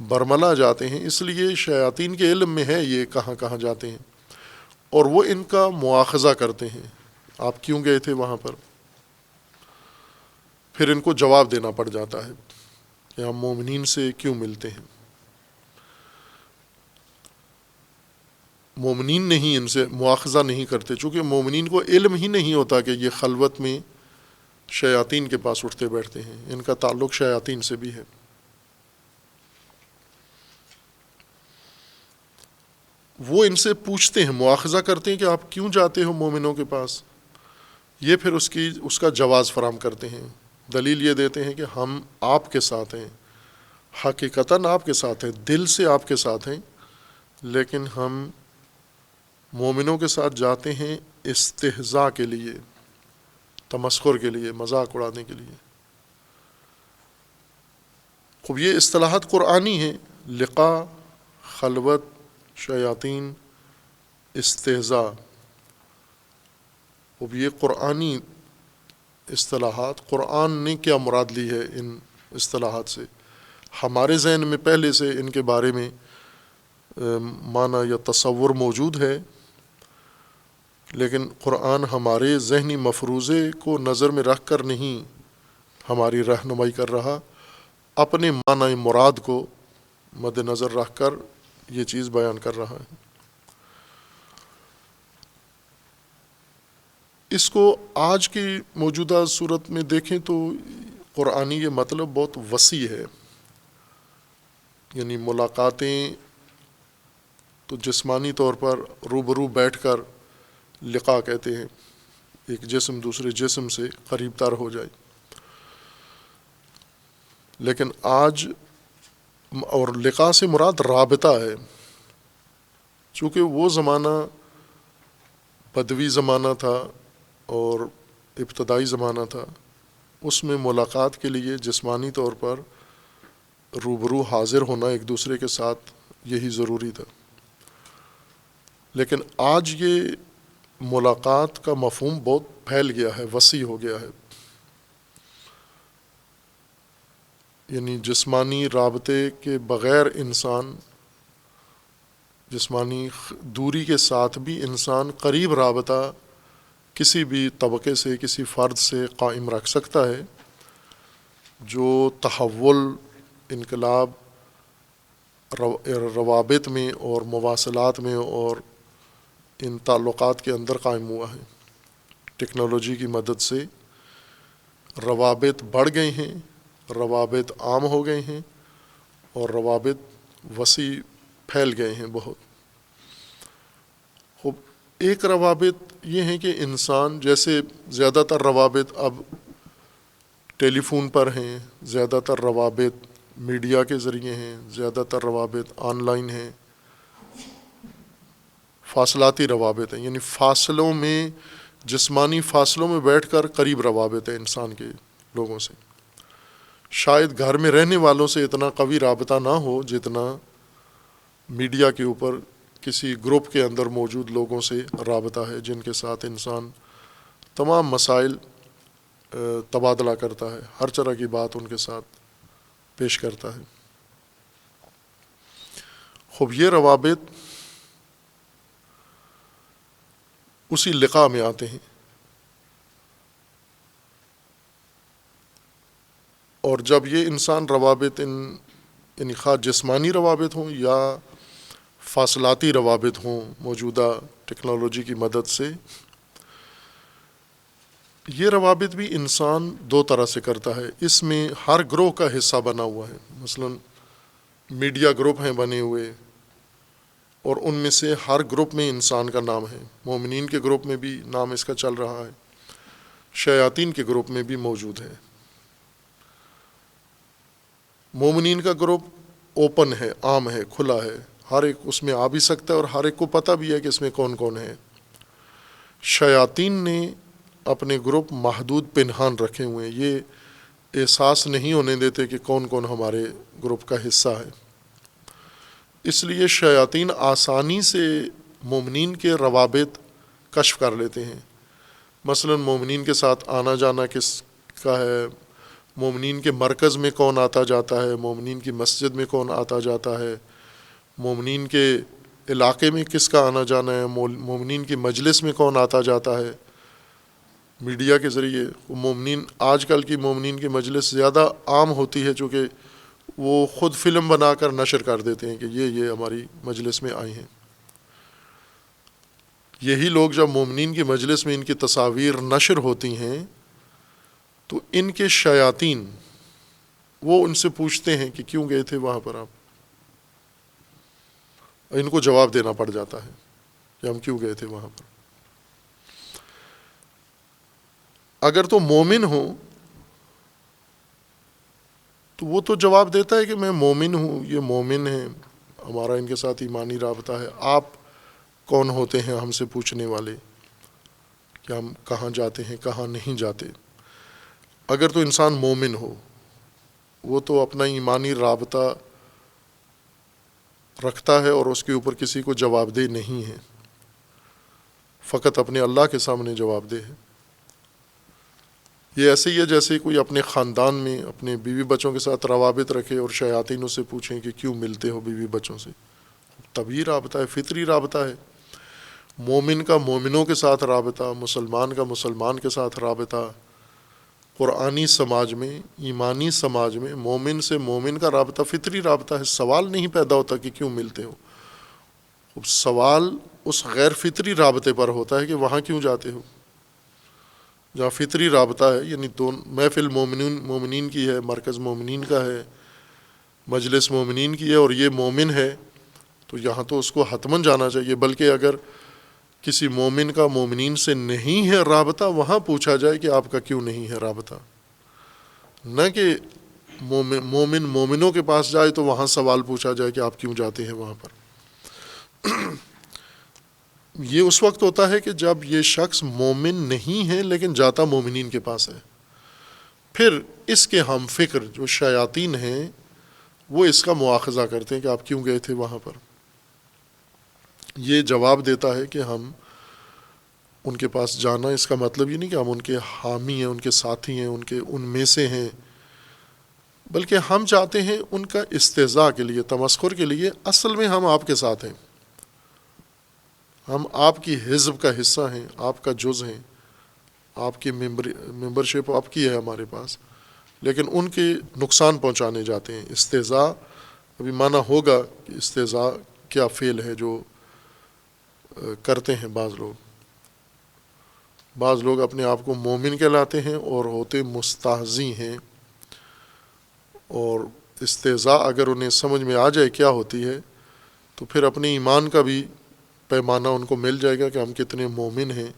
برملا جاتے ہیں، اس لیے شیاطین کے علم میں ہے یہ کہاں کہاں جاتے ہیں، اور وہ ان کا مواخذہ کرتے ہیں، آپ کیوں گئے تھے وہاں پر. پھر ان کو جواب دینا پڑ جاتا ہے کہ ہم مومنین سے کیوں ملتے ہیں. مومنین نہیں ان سے مواخذہ نہیں کرتے، چونکہ مومنین کو علم ہی نہیں ہوتا کہ یہ خلوت میں شیاطین کے پاس اٹھتے بیٹھتے ہیں، ان کا تعلق شیاطین سے بھی ہے. وہ ان سے پوچھتے ہیں، مواخذہ کرتے ہیں کہ آپ کیوں جاتے ہو مومنوں کے پاس. یہ پھر اس کا جواز فراہم کرتے ہیں، دلیل یہ دیتے ہیں کہ ہم آپ کے ساتھ ہیں، حقیقتاً آپ کے ساتھ ہیں، دل سے آپ کے ساتھ ہیں، لیکن ہم مومنوں کے ساتھ جاتے ہیں استہزاء کے لیے، تمسخر کے لیے، مذاق اڑانے کے لیے. خوب یہ اصطلاحات قرآنی ہیں، لقاء، خلوت، شیاطین، استہزاء. اب یہ قرآنی اصطلاحات، قرآن نے کیا مراد لی ہے ان اصطلاحات سے؟ ہمارے ذہن میں پہلے سے ان کے بارے میں معنی یا تصور موجود ہے، لیکن قرآن ہمارے ذہنی مفروضے کو نظر میں رکھ کر نہیں ہماری رہنمائی کر رہا، اپنے معنی مراد کو مد نظر رکھ کر یہ چیز بیان کر رہا ہے. اس کو آج کی موجودہ صورت میں دیکھیں تو قرآنی یہ مطلب بہت وسیع ہے. یعنی ملاقاتیں تو جسمانی طور پر روبرو بیٹھ کر لقاء کہتے ہیں، ایک جسم دوسرے جسم سے قریب تر ہو جائے. لیکن آج اور لقاء سے مراد رابطہ ہے، چونکہ وہ زمانہ بدوی زمانہ تھا اور ابتدائی زمانہ تھا، اس میں ملاقات کے لیے جسمانی طور پر روبرو حاضر ہونا ایک دوسرے کے ساتھ یہی ضروری تھا. لیکن آج یہ ملاقات کا مفہوم بہت پھیل گیا ہے، وسیع ہو گیا ہے. یعنی جسمانی رابطے کے بغیر انسان، جسمانی دوری کے ساتھ بھی انسان قریب رابطہ کسی بھی طبقے سے، کسی فرد سے قائم رکھ سکتا ہے، جو تحول، انقلاب روابط میں اور مواصلات میں اور ان تعلقات کے اندر قائم ہوا ہے۔ ٹیکنالوجی کی مدد سے روابط بڑھ گئے ہیں، روابط عام ہو گئے ہیں اور روابط وسیع پھیل گئے ہیں بہت۔ خوب، ایک روابط یہ ہے کہ انسان، جیسے زیادہ تر روابط اب ٹیلی فون پر ہیں، زیادہ تر روابط میڈیا کے ذریعے ہیں، زیادہ تر روابط آن لائن ہیں، فاصلاتی روابط ہیں، یعنی فاصلوں میں، جسمانی فاصلوں میں بیٹھ کر قریب روابط ہیں انسان کے لوگوں سے۔ شاید گھر میں رہنے والوں سے اتنا قوی رابطہ نہ ہو جتنا میڈیا کے اوپر کسی گروپ کے اندر موجود لوگوں سے رابطہ ہے، جن کے ساتھ انسان تمام مسائل تبادلہ کرتا ہے، ہر طرح کی بات ان کے ساتھ پیش کرتا ہے۔ خوب، یہ روابط اسی لقاء میں آتے ہیں، اور جب یہ انسان روابط یعنی خواہ جسمانی روابط ہوں یا فاصلاتی روابط ہوں موجودہ ٹیکنالوجی کی مدد سے، یہ روابط بھی انسان دو طرح سے کرتا ہے۔ اس میں ہر گروہ کا حصہ بنا ہوا ہے، مثلا میڈیا گروپ ہیں بنے ہوئے، اور ان میں سے ہر گروپ میں انسان کا نام ہے۔ مومنین کے گروپ میں بھی نام اس کا چل رہا ہے، شیاطین کے گروپ میں بھی موجود ہے۔ مومنین کا گروپ اوپن ہے، عام ہے، کھلا ہے، ہر ایک اس میں آ بھی سکتا ہے اور ہر ایک کو پتہ بھی ہے کہ اس میں کون کون ہے۔ شیاطین نے اپنے گروپ محدود پنہان رکھے ہوئے ہیں، یہ احساس نہیں ہونے دیتے کہ کون کون ہمارے گروپ کا حصہ ہے۔ اس لیے شیاطین آسانی سے مومنین کے روابط کشف کر لیتے ہیں۔ مثلا مومنین کے ساتھ آنا جانا کس کا ہے، مومنین کے مرکز میں کون آتا جاتا ہے، مومنین کی مسجد میں کون آتا جاتا ہے، مومنین کے علاقے میں کس کا آنا جانا ہے، مومنین کی مجلس میں کون آتا جاتا ہے۔ میڈیا کے ذریعے مومنین، آج کل کی مومنین کی مجلس زیادہ عام ہوتی ہے، چونکہ وہ خود فلم بنا کر نشر کر دیتے ہیں کہ یہ ہماری مجلس میں آئے ہیں۔ یہی لوگ جب مومنین کی مجلس میں ان کی تصاویر نشر ہوتی ہیں تو ان کے شیاطین وہ ان سے پوچھتے ہیں کہ کیوں گئے تھے وہاں پر آپ، ان کو جواب دینا پڑ جاتا ہے کہ ہم کیوں گئے تھے وہاں پر۔ اگر تو مومن ہو تو وہ تو جواب دیتا ہے کہ میں مومن ہوں، یہ مومن ہیں، ہمارا ان کے ساتھ ایمانی رابطہ ہے، آپ کون ہوتے ہیں ہم سے پوچھنے والے کہ ہم کہاں جاتے ہیں کہاں نہیں جاتے۔ اگر تو انسان مومن ہو، وہ تو اپنا ایمانی رابطہ رکھتا ہے اور اس کے اوپر کسی کو جواب دہ نہیں ہے، فقط اپنے اللہ کے سامنے جواب دہ ہے۔ یہ ایسے ہی ہے جیسے کوئی اپنے خاندان میں اپنے بیوی بچوں کے ساتھ روابط رکھے اور شیاطینوں سے پوچھیں کہ کیوں ملتے ہو بیوی بچوں سے۔ طبعی رابطہ ہے، فطری رابطہ ہے۔ مومن کا مومنوں کے ساتھ رابطہ، مسلمان کا مسلمان کے ساتھ رابطہ، قرآنی سماج میں، ایمانی سماج میں مومن سے مومن کا رابطہ فطری رابطہ ہے۔ سوال نہیں پیدا ہوتا کہ کیوں ملتے ہو، سوال اس غیر فطری رابطے پر ہوتا ہے کہ وہاں کیوں جاتے ہو۔ جہاں فطری رابطہ ہے، یعنی محفل مومنین کی ہے، مرکز مومنین کا ہے، مجلس مومنین کی ہے اور یہ مومن ہے، تو یہاں تو اس کو حتماً جانا چاہیے۔ بلکہ اگر کسی مومن کا مومنین سے نہیں ہے رابطہ، وہاں پوچھا جائے کہ آپ کا کیوں نہیں ہے رابطہ، نہ کہ مومن مومنوں کے پاس جائے تو وہاں سوال پوچھا جائے کہ آپ کیوں جاتے ہیں وہاں پر۔ یہ اس وقت ہوتا ہے کہ جب یہ شخص مومن نہیں ہے لیکن جاتا مومنین کے پاس ہے، پھر اس کے ہم فکر جو شیاطین ہیں وہ اس کا مواخذہ کرتے ہیں کہ آپ کیوں گئے تھے وہاں پر۔ یہ جواب دیتا ہے کہ ہم ان کے پاس جانا، اس کا مطلب یہ نہیں کہ ہم ان کے حامی ہیں، ان کے ساتھی ہیں، ان میں سے ہیں، بلکہ ہم چاہتے ہیں ان کا استہزاء کے لیے، تمسخر کے لیے۔ اصل میں ہم آپ کے ساتھ ہیں، ہم آپ کی حزب کا حصہ ہیں، آپ کا جز ہیں، آپ کی ممبرشپ آپ کی ہے ہمارے پاس، لیکن ان کے نقصان پہنچانے جاتے ہیں۔ استہزاء ابھی معنی ہوگا کہ استہزاء کیا فعل ہے جو کرتے ہیں بعض لوگ اپنے آپ کو مومن کہلاتے ہیں اور ہوتے مستہزی ہیں، اور استہزاء اگر انہیں سمجھ میں آ جائے کیا ہوتی ہے تو پھر اپنے ایمان کا بھی پیمانہ ان کو مل جائے گا کہ ہم کتنے مومن ہیں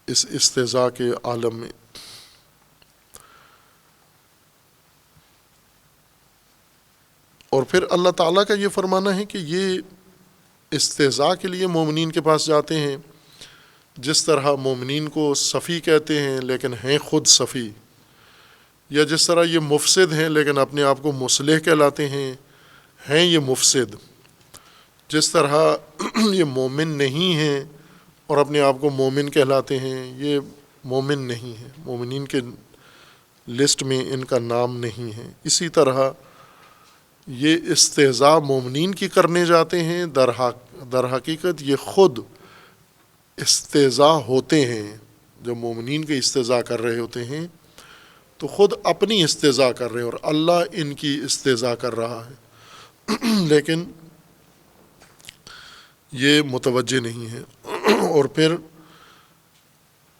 اس استہزاء کے عالم میں۔ اور پھر اللہ تعالیٰ کا یہ فرمانا ہے کہ یہ استہزاء کے لیے مومنین کے پاس جاتے ہیں، جس طرح مومنین کو صفی کہتے ہیں لیکن ہیں خود صفی، یا جس طرح یہ مفسد ہیں لیکن اپنے آپ کو مصلح کہلاتے ہیں یہ مفسد، جس طرح یہ مومن نہیں ہیں اور اپنے آپ کو مومن کہلاتے ہیں، یہ مومن نہیں ہیں، مومنین کے لسٹ میں ان کا نام نہیں ہے۔ اسی طرح یہ استہزاء مومنین کی کرنے جاتے ہیں، در حقیقت یہ خود استہزاء ہوتے ہیں۔ جب مومنین کے استہزاء کر رہے ہوتے ہیں تو خود اپنی استہزاء کر رہے ہیں اور اللہ ان کی استہزاء کر رہا ہے، لیکن یہ متوجہ نہیں ہے۔ اور پھر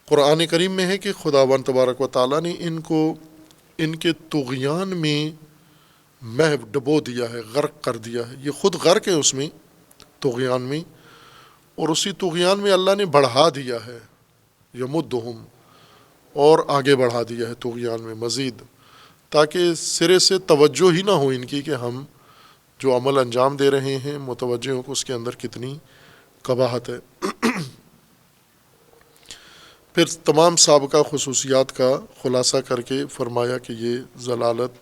قرآن کریم میں ہے کہ خداوند تبارک و تعالیٰ نے ان کو ان کے طغیان میں محو ڈبو دیا ہے، غرق کر دیا ہے۔ یہ خود غرق ہے اس میں، طغیان میں، اور اسی طغیان میں اللہ نے بڑھا دیا ہے، یمدہم، اور آگے بڑھا دیا ہے طغیان میں مزید، تاکہ سرے سے توجہ ہی نہ ہو ان کی کہ ہم جو عمل انجام دے رہے ہیں متوجہ ہوں کہ اس کے اندر کتنی قباحت ہے۔ پھر تمام سابقہ خصوصیات کا خلاصہ کر کے فرمایا کہ یہ ضلالت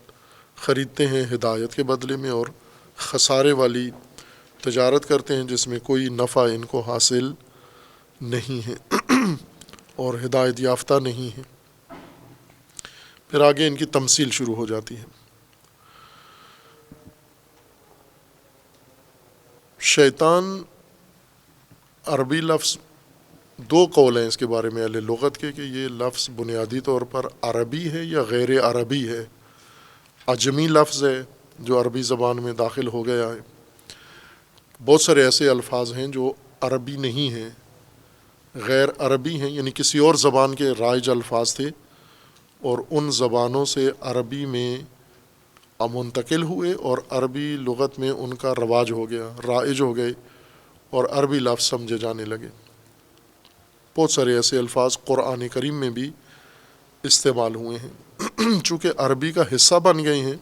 خریدتے ہیں ہدایت کے بدلے میں، اور خسارے والی تجارت کرتے ہیں جس میں کوئی نفع ان کو حاصل نہیں ہے اور ہدایت یافتہ نہیں ہے۔ پھر آگے ان کی تمثیل شروع ہو جاتی ہے۔ شیطان عربی لفظ، دو قول ہیں اس کے بارے میں اہل لغت کے کہ یہ لفظ بنیادی طور پر عربی ہے یا غیر عربی ہے۔ عجمی لفظ ہے جو عربی زبان میں داخل ہو گیا ہے۔ بہت سارے ایسے الفاظ ہیں جو عربی نہیں ہیں، غیر عربی ہیں، یعنی کسی اور زبان کے رائج الفاظ تھے اور ان زبانوں سے عربی میں منتقل ہوئے اور عربی لغت میں ان کا رواج ہو گیا، رائج ہو گئے اور عربی لفظ سمجھے جانے لگے۔ بہت سارے ایسے الفاظ قرآن کریم میں بھی استعمال ہوئے ہیں، چونکہ عربی کا حصہ بن گئے ہیں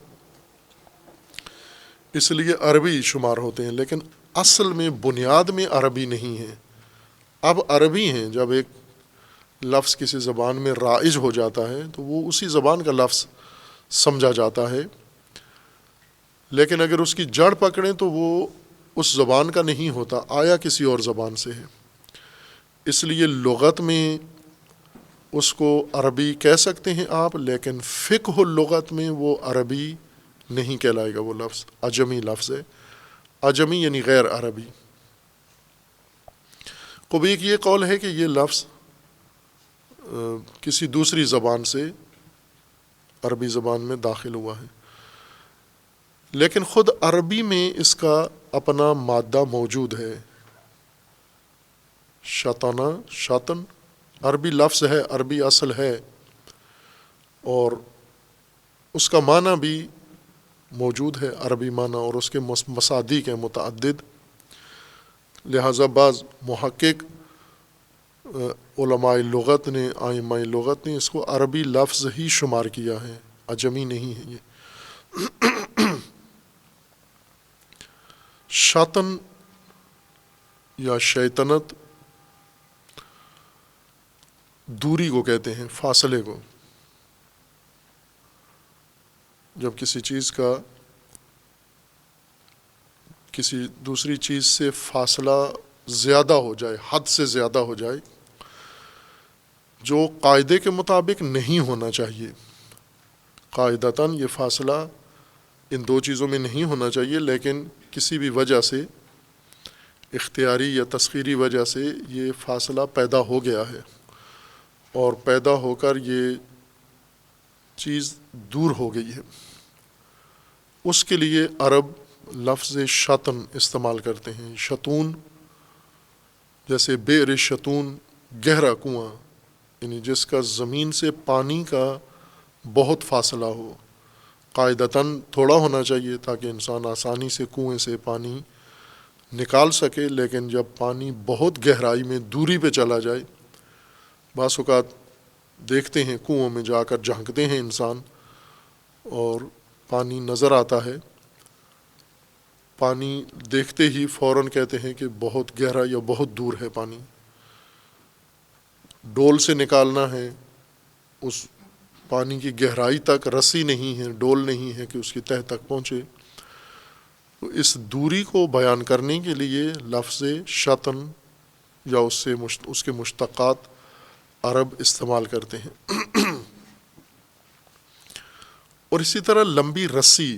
اس لیے عربی شمار ہوتے ہیں، لیکن اصل میں بنیاد میں عربی نہیں ہے۔ اب عربی ہیں، جب ایک لفظ کسی زبان میں رائج ہو جاتا ہے تو وہ اسی زبان کا لفظ سمجھا جاتا ہے، لیکن اگر اس کی جڑ پکڑیں تو وہ اس زبان کا نہیں ہوتا، آیا کسی اور زبان سے ہے۔ اس لیے لغت میں اس کو عربی کہہ سکتے ہیں آپ، لیکن فقہ اللغت میں وہ عربی نہیں کہلائے گا، وہ لفظ عجمی لفظ ہے۔ عجمی یعنی غیر عربی۔ کو بھی ایک یہ قول ہے کہ یہ لفظ کسی دوسری زبان سے عربی زبان میں داخل ہوا ہے، لیکن خود عربی میں اس کا اپنا مادہ موجود ہے۔ شطنا، شطن عربی لفظ ہے، عربی اصل ہے، اور اس کا معنی بھی موجود ہے، عربی معنی، اور اس کے مصادیق ہیں متعدد۔ لہٰذا بعض محقق علماء لغت نے، ائمہ لغت نے اس کو عربی لفظ ہی شمار کیا ہے، عجمی نہیں ہے یہ۔ شطن یا شیطنت دوری کو کہتے ہیں، فاصلے کو۔ جب کسی چیز کا کسی دوسری چیز سے فاصلہ زیادہ ہو جائے، حد سے زیادہ ہو جائے، جو قاعدے کے مطابق نہیں ہونا چاہیے، قاعدتاً یہ فاصلہ ان دو چیزوں میں نہیں ہونا چاہیے، لیکن کسی بھی وجہ سے، اختیاری یا تسخیری وجہ سے یہ فاصلہ پیدا ہو گیا ہے اور پیدا ہو کر یہ چیز دور ہو گئی ہے، اس کے لیے عرب لفظ شطن استعمال کرتے ہیں۔ شتون جیسے بئر شتون، گہرا کنواں، یعنی جس کا زمین سے پانی کا بہت فاصلہ ہو، قاعدتاً تھوڑا ہونا چاہیے تاکہ انسان آسانی سے کنویں سے پانی نکال سکے، لیکن جب پانی بہت گہرائی میں دوری پہ چلا جائے، بعض اوقات دیکھتے ہیں کنووں میں جا کر جھانکتے ہیں انسان اور پانی نظر آتا ہے، پانی دیکھتے ہی فوراً کہتے ہیں کہ بہت گہرا یا بہت دور ہے پانی، ڈول سے نکالنا ہے، اس پانی کی گہرائی تک رسی نہیں ہے، ڈول نہیں ہے کہ اس کی تہہ تک پہنچے۔ تو اس دوری کو بیان کرنے کے لیے لفظ شطن یا اس کے مشتقات عرب استعمال کرتے ہیں۔ اور اسی طرح لمبی رسی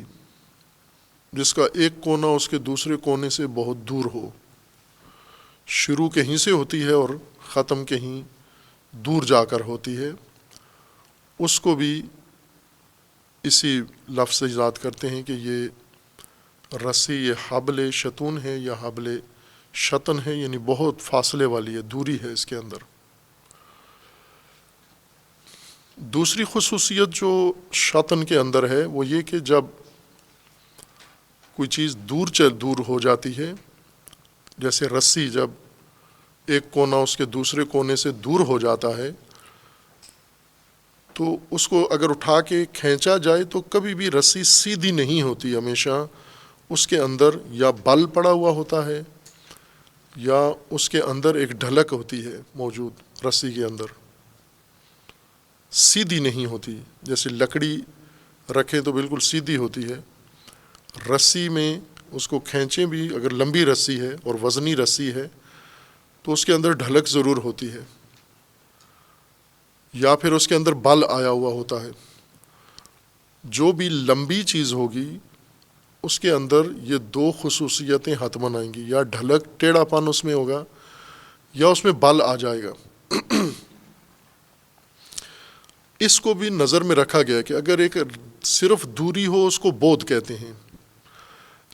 جس کا ایک کونا اس کے دوسرے کونے سے بہت دور ہو، شروع کہیں سے ہوتی ہے اور ختم کہیں دور جا کر ہوتی ہے، اس کو بھی اسی لفظ سے یاد کرتے ہیں کہ یہ رسی یہ حبل شتون ہے یا حبل شطن ہے، یعنی بہت فاصلے والی ہے، دوری ہے اس کے اندر۔ دوسری خصوصیت جو شطن کے اندر ہے وہ یہ کہ جب کوئی چیز دور ہو جاتی ہے، جیسے رسی جب ایک کونا اس کے دوسرے کونے سے دور ہو جاتا ہے تو اس کو اگر اٹھا کے کھینچا جائے تو کبھی بھی رسی سیدھی نہیں ہوتی، ہمیشہ اس کے اندر یا بل پڑا ہوا ہوتا ہے یا اس کے اندر ایک ڈھلک ہوتی ہے موجود، رسی کے اندر سیدھی نہیں ہوتی، جیسے لکڑی رکھیں تو بالکل سیدھی ہوتی ہے، رسی میں اس کو کھینچیں بھی اگر لمبی رسی ہے اور وزنی رسی ہے تو اس کے اندر ڈھلک ضرور ہوتی ہے یا پھر اس کے اندر بل آیا ہوا ہوتا ہے۔ جو بھی لمبی چیز ہوگی اس کے اندر یہ دو خصوصیتیں حتماً آئیں گی، یا ڈھلک ٹیڑھا پن اس میں ہوگا یا اس میں بل آ جائے گا۔ اس کو بھی نظر میں رکھا گیا کہ اگر ایک صرف دوری ہو اس کو بود کہتے ہیں،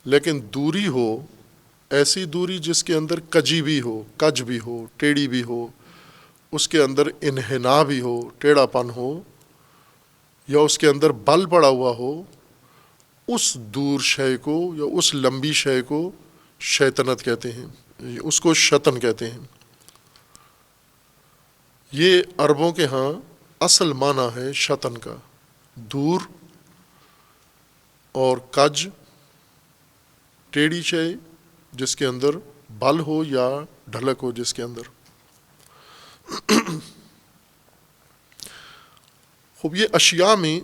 لیکن دوری ہو ایسی دوری جس کے اندر کجی بھی ہو، کج بھی ہو، ٹیڑھی بھی ہو، اس کے اندر انحناء بھی ہو، ٹیڑھا پن ہو یا اس کے اندر بل پڑا ہوا ہو، اس دور شے کو یا اس لمبی شے کو شیطنت کہتے ہیں، اس کو شطن کہتے ہیں۔ یہ عربوں کے ہاں اصل معنی ہے شطن کا، دور اور کج ٹیڑھی شے جس کے اندر بل ہو یا ڈھلک ہو جس کے اندر۔ خوب یہ اشیاء میں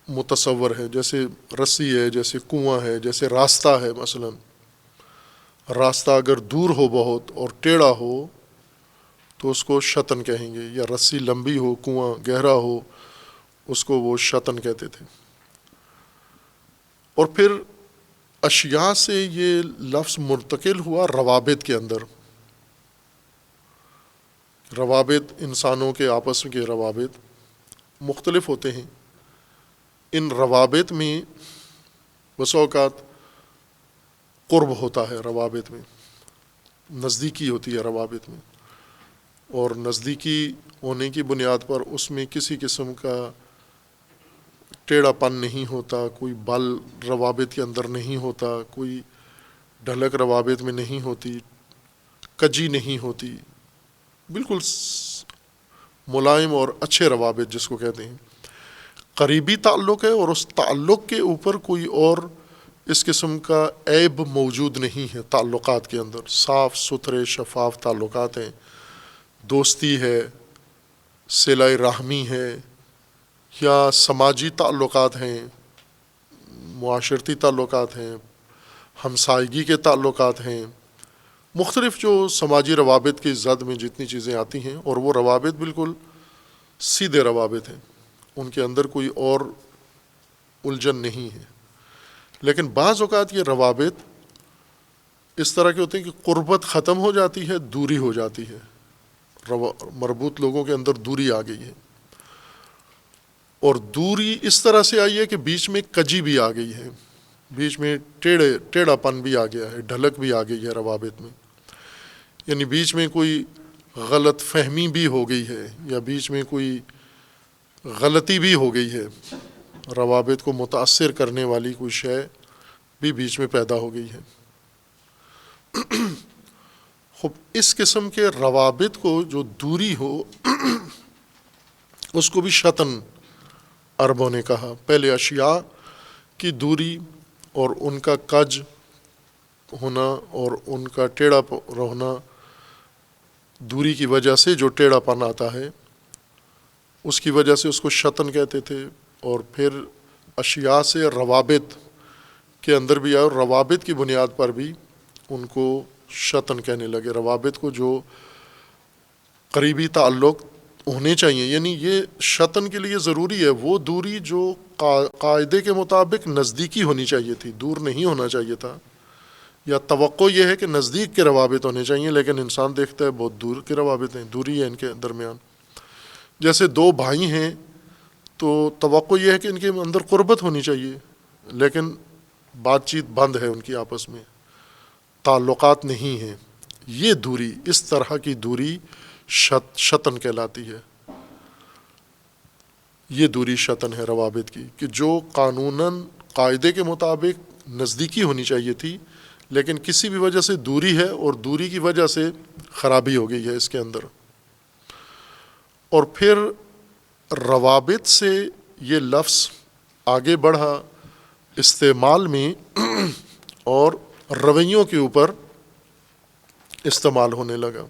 متصور ہے، جیسے رسی ہے، جیسے کنواں ہے، جیسے راستہ ہے۔ مثلا راستہ اگر دور ہو بہت اور ٹیڑھا ہو تو اس کو شطن کہیں گے، یا رسی لمبی ہو، کنواں گہرا ہو، اس کو وہ شطن کہتے تھے۔ اور پھر اشیاء سے یہ لفظ منتقل ہوا روابط کے اندر۔ روابط انسانوں کے آپس کے روابط مختلف ہوتے ہیں، ان روابط میں بسا اوقات قرب ہوتا ہے، روابط میں نزدیکی ہوتی ہے روابط میں، اور نزدیکی ہونے کی بنیاد پر اس میں کسی قسم کا ٹیڑھا پن نہیں ہوتا، کوئی بل روابط کے اندر نہیں ہوتا، کوئی ڈھلک روابط میں نہیں ہوتی، کجی نہیں ہوتی، بالکل ملائم اور اچھے روابط جس کو کہتے ہیں۔ قریبی تعلق ہے اور اس تعلق کے اوپر کوئی اور اس قسم کا عیب موجود نہیں ہے، تعلقات کے اندر صاف ستھرے شفاف تعلقات ہیں، دوستی ہے، صلہ رحمی ہے، یا سماجی تعلقات ہیں، معاشرتی تعلقات ہیں، ہمسائیگی کے تعلقات ہیں، مختلف جو سماجی روابط کی زد میں جتنی چیزیں آتی ہیں، اور وہ روابط بالکل سیدھے روابط ہیں، ان کے اندر کوئی اور الجھن نہیں ہے. لیکن بعض اوقات یہ روابط اس طرح کے ہوتے ہیں کہ قربت ختم ہو جاتی ہے، دوری ہو جاتی ہے، مربوط لوگوں کے اندر دوری آ گئی ہے، اور دوری اس طرح سے آئی ہے کہ بیچ میں کجی بھی آ گئی ہے، بیچ میں ٹیڑھا پن بھی آ گیا ہے، ڈھلک بھی آ گئی ہے روابط میں. یعنی بیچ میں کوئی غلط فہمی بھی ہو گئی ہے، یا بیچ میں کوئی غلطی بھی ہو گئی ہے، روابط کو متاثر کرنے والی کوئی شے بھی بیچ میں پیدا ہو گئی ہے. خب اس قسم کے روابط کو جو دوری ہو اس کو بھی شطن عربوں نے کہا. پہلے اشیاء کی دوری اور ان کا کج ہونا اور ان کا ٹیڑھا ہونا، دوری کی وجہ سے جو ٹیڑھا پن آتا ہے اس کی وجہ سے اس کو شطن کہتے تھے. اور پھر اشیاء سے روابط کے اندر بھی آئے، اور روابط کی بنیاد پر بھی ان کو شطن کہنے لگے. روابط کو جو قریبی تعلق ہونے چاہیے، یعنی یہ شطن کے لیے ضروری ہے وہ دوری جو قاعدے کے مطابق نزدیکی ہونی چاہیے تھی، دور نہیں ہونا چاہیے تھا. یا توقع یہ ہے کہ نزدیک کے روابط ہونے چاہیے، لیکن انسان دیکھتا ہے بہت دور کے روابط ہیں، دوری ہے ان کے درمیان. جیسے دو بھائی ہیں تو توقع یہ ہے کہ ان کے اندر قربت ہونی چاہیے، لیکن بات چیت بند ہے ان کی آپس میں، تعلقات نہیں ہیں. یہ دوری، اس طرح کی دوری شطن کہلاتی ہے. یہ دوری شطن ہے روابط کی، کہ جو قانوناً قاعدے کے مطابق نزدیکی ہونی چاہیے تھی، لیکن کسی بھی وجہ سے دوری ہے، اور دوری کی وجہ سے خرابی ہو گئی ہے اس کے اندر. اور پھر روابط سے یہ لفظ آگے بڑھا استعمال میں، اور رویوں کے اوپر استعمال ہونے لگا.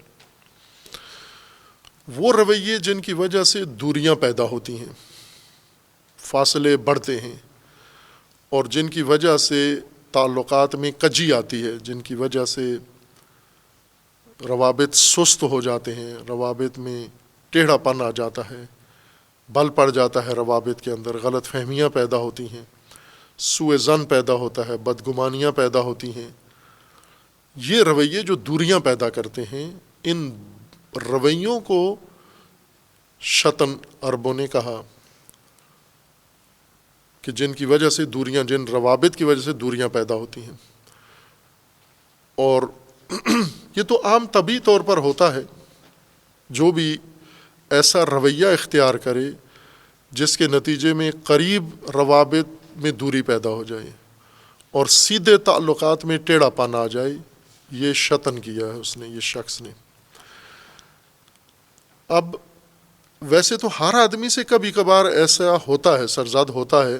وہ رویے جن کی وجہ سے دوریاں پیدا ہوتی ہیں، فاصلے بڑھتے ہیں، اور جن کی وجہ سے تعلقات میں کجی آتی ہے، جن کی وجہ سے روابط سست ہو جاتے ہیں، روابط میں ٹیڑھا پن آ جاتا ہے، بل پڑ جاتا ہے روابط کے اندر، غلط فہمیاں پیدا ہوتی ہیں، سوء ظن پیدا ہوتا ہے، بدگمانیاں پیدا ہوتی ہیں. یہ رویے جو دوریاں پیدا کرتے ہیں، ان رویوں کو شطن عربوں نے کہا، کہ جن کی وجہ سے دوریاں، جن روابط کی وجہ سے دوریاں پیدا ہوتی ہیں. اور یہ تو عام طبعی طور پر ہوتا ہے، جو بھی ایسا رویہ اختیار کرے جس کے نتیجے میں قریب روابط میں دوری پیدا ہو جائے اور سیدھے تعلقات میں ٹیڑھا پن آ جائے، یہ شطن کیا ہے اس نے، یہ شخص نے. اب ویسے تو ہر آدمی سے کبھی کبھار ایسا ہوتا ہے، سرزد ہوتا ہے،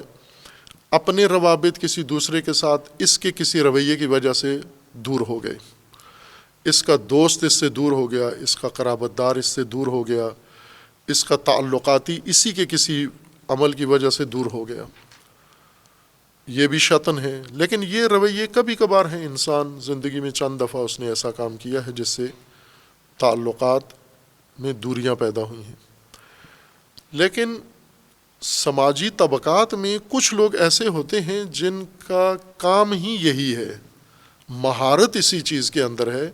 اپنے روابط کسی دوسرے کے ساتھ اس کے کسی رویے کی وجہ سے دور ہو گئے. اس کا دوست اس سے دور ہو گیا، اس کا قرابت دار اس سے دور ہو گیا، اس کا تعلقاتی اسی کے کسی عمل کی وجہ سے دور ہو گیا. یہ بھی شطن ہے. لیکن یہ رویے کبھی کبھار ہیں، انسان زندگی میں چند دفعہ اس نے ایسا کام کیا ہے جس سے تعلقات میں دوریاں پیدا ہوئی ہیں. لیکن سماجی طبقات میں کچھ لوگ ایسے ہوتے ہیں جن کا کام ہی یہی ہے، مہارت اسی چیز کے اندر ہے،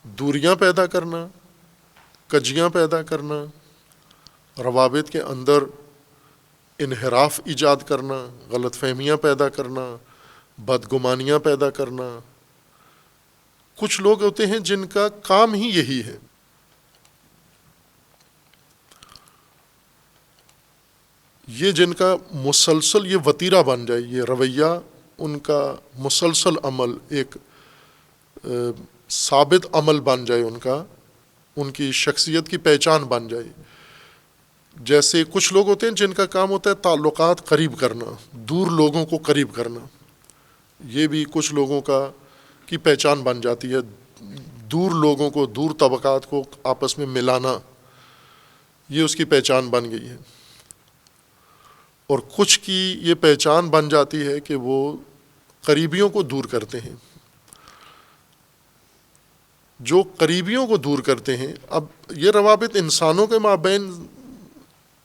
دوریاں پیدا کرنا، کجیاں پیدا کرنا، روابط کے اندر انحراف ایجاد کرنا، غلط فہمیاں پیدا کرنا، بدگمانیاں پیدا کرنا. کچھ لوگ ہوتے ہیں جن کا کام ہی یہی ہے. یہ جن کا مسلسل یہ وتیرہ بن جائے، یہ رویہ ان کا مسلسل عمل، ایک ثابت عمل بن جائے، ان کی شخصیت کی پہچان بن جائے. جیسے کچھ لوگ ہوتے ہیں جن کا کام ہوتا ہے تعلقات قریب کرنا، دور لوگوں کو قریب کرنا. یہ بھی کچھ لوگوں کی پہچان بن جاتی ہے، دور لوگوں کو، دور طبقات کو آپس میں ملانا، یہ اس کی پہچان بن گئی ہے. اور کچھ کی یہ پہچان بن جاتی ہے کہ وہ قریبیوں کو دور کرتے ہیں. جو قریبیوں کو دور کرتے ہیں، اب یہ روابط انسانوں کے مابین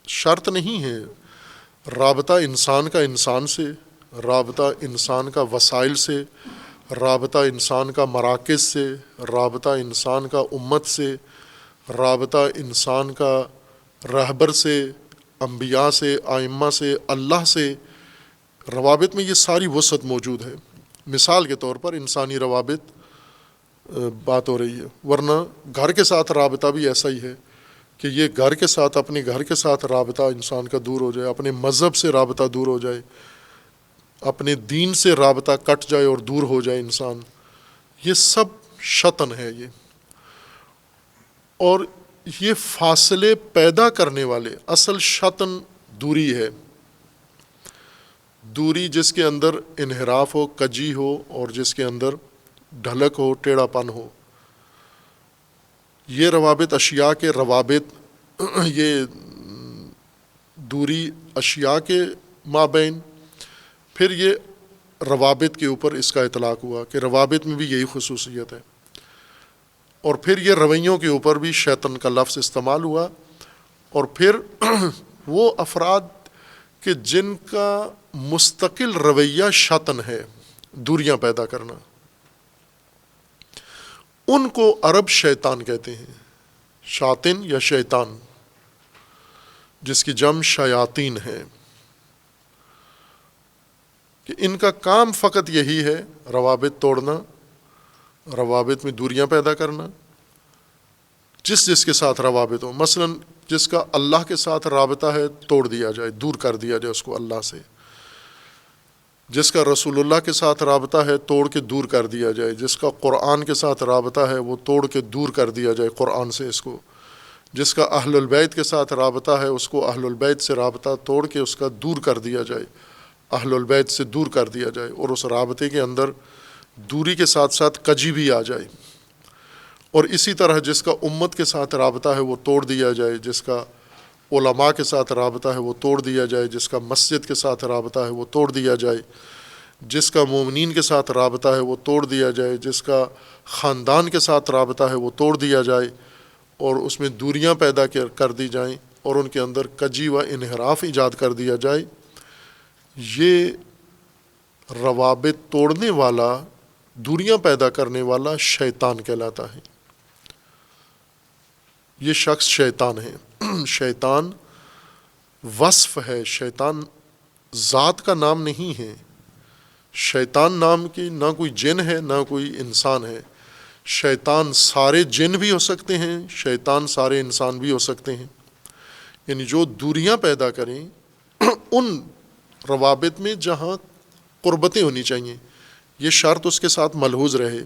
شرط نہیں ہے، رابطہ انسان کا انسان سے، رابطہ انسان کا وسائل سے، رابطہ انسان کا مراکز سے، رابطہ انسان کا امت سے، رابطہ انسان کا رہبر سے، انبیاء سے، ائمہ سے، اللہ سے، روابط میں یہ ساری وسعت موجود ہے۔ مثال کے طور پر انسانی روابط بات ہو رہی ہے، ورنہ گھر کے ساتھ رابطہ بھی ایسا ہی ہے کہ یہ گھر کے ساتھ، اپنے گھر کے ساتھ رابطہ انسان کا دور ہو جائے، اپنے مذہب سے رابطہ دور ہو جائے، اپنے دین سے رابطہ کٹ جائے اور دور ہو جائے انسان، یہ سب شطن ہے یہ۔ اور یہ فاصلے پیدا کرنے والے اصل شطن دوری ہے، دوری جس کے اندر انحراف ہو، کجی ہو، اور جس کے اندر ڈھلک ہو، ٹیڑھا پن ہو۔ یہ روابط اشیاء کے روابط، یہ دوری اشیاء کے مابین، پھر یہ روابط کے اوپر اس کا اطلاق ہوا کہ روابط میں بھی یہی خصوصیت ہے، اور پھر یہ رویوں کے اوپر بھی شیطن کا لفظ استعمال ہوا، اور پھر وہ افراد کہ جن کا مستقل رویہ شطن ہے، دوریاں پیدا کرنا، ان کو عرب شیطان کہتے ہیں، شاطن یا شیطان، جس کی جمع شیاطین ہے، کہ ان کا کام فقط یہی ہے روابط توڑنا، روابط میں دوریاں پیدا کرنا، جس کے ساتھ روابط ہو، مثلا جس کا اللہ کے ساتھ رابطہ ہے توڑ دیا جائے، دور کر دیا جائے اس کو اللہ سے، جس کا رسول اللہ کے ساتھ رابطہ ہے توڑ کے دور کر دیا جائے، جس کا قرآن کے ساتھ رابطہ ہے وہ توڑ کے دور کر دیا جائے قرآن سے اس کو، جس کا اہل البیت کے ساتھ رابطہ ہے اس کو اہل البیت سے رابطہ توڑ کے اس کا دور کر دیا جائے، اہل البیت سے دور کر دیا جائے، اور اس رابطے کے اندر دوری کے ساتھ ساتھ کجی بھی آ جائے۔ اور اسی طرح جس کا امت کے ساتھ رابطہ ہے وہ توڑ دیا جائے، جس کا علماء کے ساتھ رابطہ ہے وہ توڑ دیا جائے، جس کا مسجد کے ساتھ رابطہ ہے وہ توڑ دیا جائے، جس کا مومنین کے ساتھ رابطہ ہے وہ توڑ دیا جائے، جس کا خاندان کے ساتھ رابطہ ہے وہ توڑ دیا جائے، اور اس میں دوریاں پیدا کر دی جائیں، اور ان کے اندر کجی و انحراف ایجاد کر دیا جائے۔ یہ روابط توڑنے والا، دوریاں پیدا کرنے والا شیطان کہلاتا ہے۔ یہ شخص شیطان ہے۔ شیطان وصف ہے، شیطان ذات کا نام نہیں ہے۔ شیطان نام کی نہ کوئی جن ہے نہ کوئی انسان ہے۔ شیطان سارے جن بھی ہو سکتے ہیں، شیطان سارے انسان بھی ہو سکتے ہیں، یعنی جو دوریاں پیدا کریں ان روابط میں جہاں قربتیں ہونی چاہیے، یہ شرط اس کے ساتھ ملحوظ رہے۔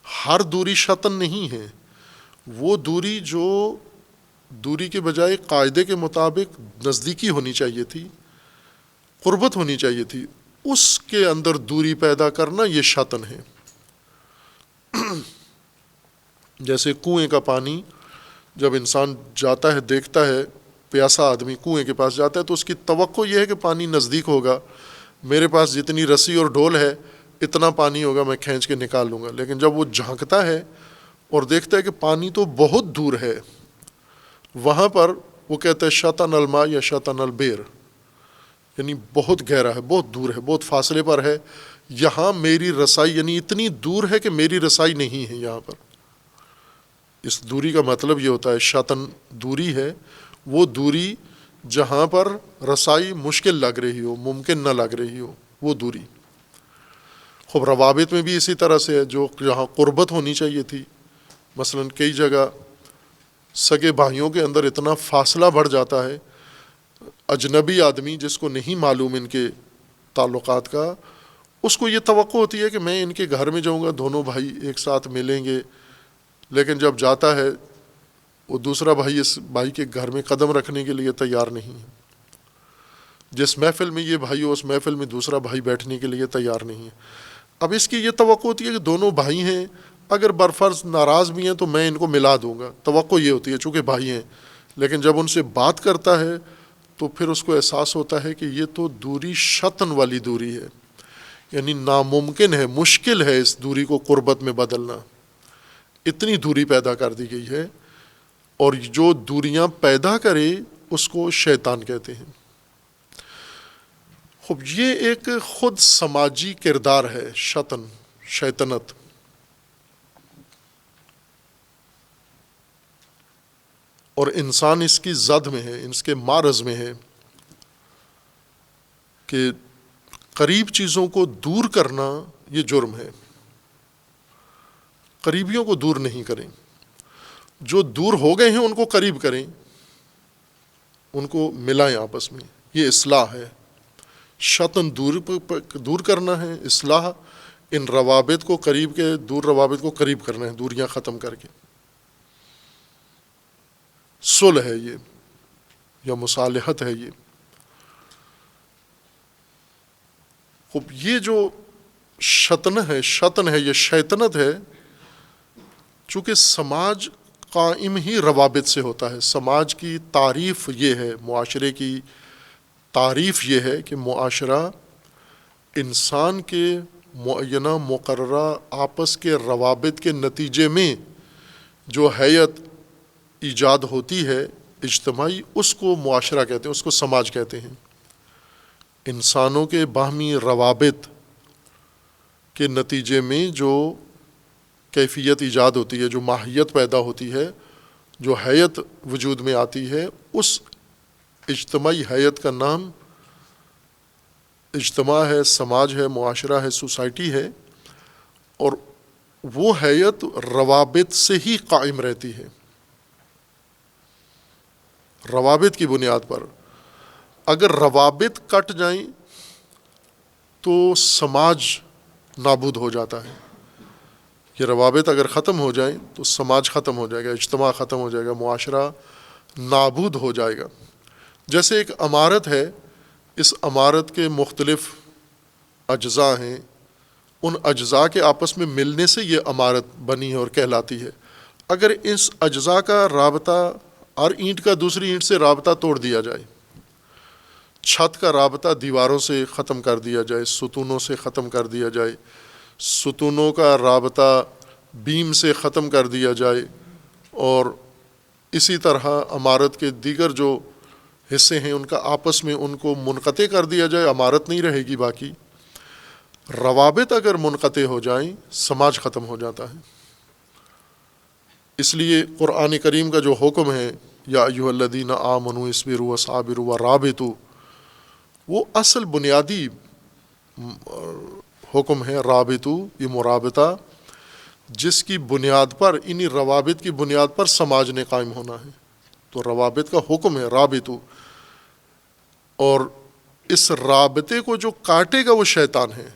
ہر دوری شطن نہیں ہے، وہ دوری جو دوری کے بجائے قاعدے کے مطابق نزدیکی ہونی چاہیے تھی، قربت ہونی چاہیے تھی، اس کے اندر دوری پیدا کرنا یہ شطن ہے۔ جیسے کنویں کا پانی جب انسان جاتا ہے، دیکھتا ہے پیاسا آدمی کنویں کے پاس جاتا ہے تو اس کی توقع یہ ہے کہ پانی نزدیک ہوگا، میرے پاس جتنی رسی اور ڈول ہے اتنا پانی ہوگا، میں کھینچ کے نکال لوں گا۔ لیکن جب وہ جھانکتا ہے اور دیکھتا ہے کہ پانی تو بہت دور ہے، وہاں پر وہ کہتا ہے شطن الماء یا شطن البئر، یعنی بہت گہرا ہے، بہت دور ہے، بہت فاصلے پر ہے، یہاں میری رسائی، یعنی اتنی دور ہے کہ میری رسائی نہیں ہے یہاں پر۔ اس دوری کا مطلب یہ ہوتا ہے، شطن دوری ہے وہ دوری جہاں پر رسائی مشکل لگ رہی ہو، ممکن نہ لگ رہی ہو، وہ دوری۔ خوب روابط میں بھی اسی طرح سے ہے، جو جہاں قربت ہونی چاہیے تھی، مثلا کئی جگہ سگے بھائیوں کے اندر اتنا فاصلہ بڑھ جاتا ہے، اجنبی آدمی جس کو نہیں معلوم ان کے تعلقات کا، اس کو یہ توقع ہوتی ہے کہ میں ان کے گھر میں جاؤں گا، دونوں بھائی ایک ساتھ ملیں گے، لیکن جب جاتا ہے وہ دوسرا بھائی اس بھائی کے گھر میں قدم رکھنے کے لیے تیار نہیں ہے، جس محفل میں یہ بھائی ہو اس محفل میں دوسرا بھائی بیٹھنے کے لیے تیار نہیں ہے۔ اب اس کی یہ توقع ہوتی ہے کہ دونوں بھائی ہیں، اگر برفرض ناراض بھی ہیں تو میں ان کو ملا دوں گا، توقع یہ ہوتی ہے چونکہ بھائی ہیں، لیکن جب ان سے بات کرتا ہے تو پھر اس کو احساس ہوتا ہے کہ یہ تو دوری شطن والی دوری ہے، یعنی ناممکن ہے، مشکل ہے اس دوری کو قربت میں بدلنا، اتنی دوری پیدا کر دی گئی ہے، اور جو دوریاں پیدا کرے اس کو شیطان کہتے ہیں۔ خب یہ ایک خود سماجی کردار ہے شیطنت. اور انسان اس کی زد میں ہے، اس کے معرض میں ہے کہ قریب چیزوں کو دور کرنا یہ جرم ہے. قریبیوں کو دور نہیں کریں، جو دور ہو گئے ہیں ان کو قریب کریں، ان کو ملائیں آپس میں. یہ اصلاح ہے. شطن دور کرنا ہے، اصلاح ان روابط کو قریب کے دور روابط کو قریب کرنا ہے، دوریاں ختم کر کے. صلح ہے یہ یا مصالحت ہے یہ. خب یہ جو شطن ہے یہ شیطنت ہے. چونکہ سماج قائم ہی روابط سے ہوتا ہے. سماج کی تعریف یہ ہے، معاشرے کی تعریف یہ ہے کہ معاشرہ انسان کے معینہ مقررہ آپس کے روابط کے نتیجے میں جو حیت ایجاد ہوتی ہے اجتماعی، اس کو معاشرہ کہتے ہیں، اس کو سماج کہتے ہیں. انسانوں کے باہمی روابط کے نتیجے میں جو کیفیت ایجاد ہوتی ہے، جو ماہیت پیدا ہوتی ہے، جو حیت وجود میں آتی ہے، اس اجتماعی حیت کا نام اجتماع ہے، سماج ہے، معاشرہ ہے، سوسائٹی ہے. اور وہ حیت روابط سے ہی قائم رہتی ہے، روابط کی بنیاد پر. اگر روابط کٹ جائیں تو سماج نابود ہو جاتا ہے. یہ روابط اگر ختم ہو جائیں تو سماج ختم ہو جائے گا، اجتماع ختم ہو جائے گا، معاشرہ نابود ہو جائے گا. جیسے ایک عمارت ہے، اس عمارت کے مختلف اجزاء ہیں، ان اجزاء کے آپس میں ملنے سے یہ عمارت بنی ہے اور کہلاتی ہے. اگر اس اجزاء کا رابطہ ہر اینٹ کا دوسری اینٹ سے رابطہ توڑ دیا جائے، چھت کا رابطہ دیواروں سے ختم کر دیا جائے، ستونوں سے ختم کر دیا جائے، ستونوں کا رابطہ بیم سے ختم کر دیا جائے، اور اسی طرح عمارت کے دیگر جو حصے ہیں ان کا آپس میں ان کو منقطع کر دیا جائے، عمارت نہیں رہے گی باقی. روابط اگر منقطع ہو جائیں سماج ختم ہو جاتا ہے. اس لیے قرآن کریم کا جو حکم ہے، یا ایھا الذین آمنوا اصبروا وصابروا ورابطوا، وہ اصل بنیادی حکم ہے. رابطو، یہ مرابطہ، جس کی بنیاد پر، انہی روابط کی بنیاد پر سماج نے قائم ہونا ہے. تو روابط کا حکم ہے رابطو. اور اس رابطے کو جو کاٹے گا وہ شیطان ہے.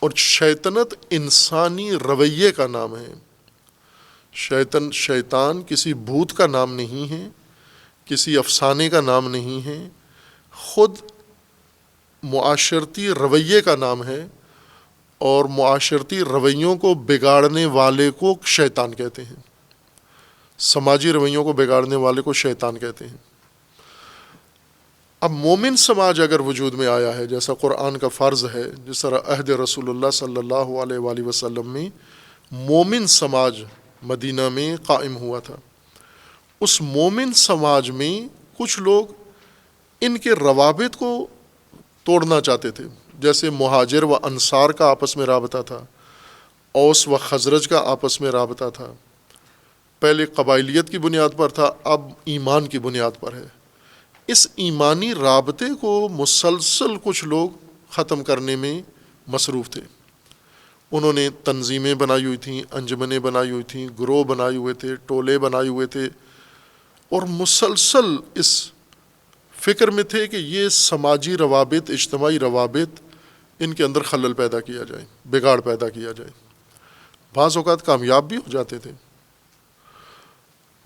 اور شیطنت انسانی رویے کا نام ہے. شیطان کسی بھوت کا نام نہیں ہے، کسی افسانے کا نام نہیں ہے، خود معاشرتی رویے کا نام ہے. اور معاشرتی رویوں کو بگاڑنے والے کو شیطان کہتے ہیں. سماجی رویوں کو بگاڑنے والے کو شیطان کہتے ہیں. اب مومن سماج اگر وجود میں آیا ہے، جیسا قرآن کا فرض ہے، جس طرح عہد رسول اللہ صلی اللہ علیہ وآلہ وسلم میں مومن سماج مدینہ میں قائم ہوا تھا. اس مومن سماج میں کچھ لوگ ان کے روابط کو توڑنا چاہتے تھے. جیسے مہاجر و انصار کا آپس میں رابطہ تھا، اوس و خزرج کا آپس میں رابطہ تھا. پہلے قبائلیت کی بنیاد پر تھا، اب ایمان کی بنیاد پر ہے. اس ایمانی رابطے کو مسلسل کچھ لوگ ختم کرنے میں مصروف تھے. انہوں نے تنظیمیں بنائی ہوئی تھیں، انجمنیں بنائی ہوئی تھیں، گروہ بنائے ہوئے تھے، ٹولے بنائے ہوئے تھے، اور مسلسل اس فکر میں تھے کہ یہ سماجی روابط، اجتماعی روابط، ان کے اندر خلل پیدا کیا جائے، بگاڑ پیدا کیا جائے. بعض اوقات کامیاب بھی ہو جاتے تھے.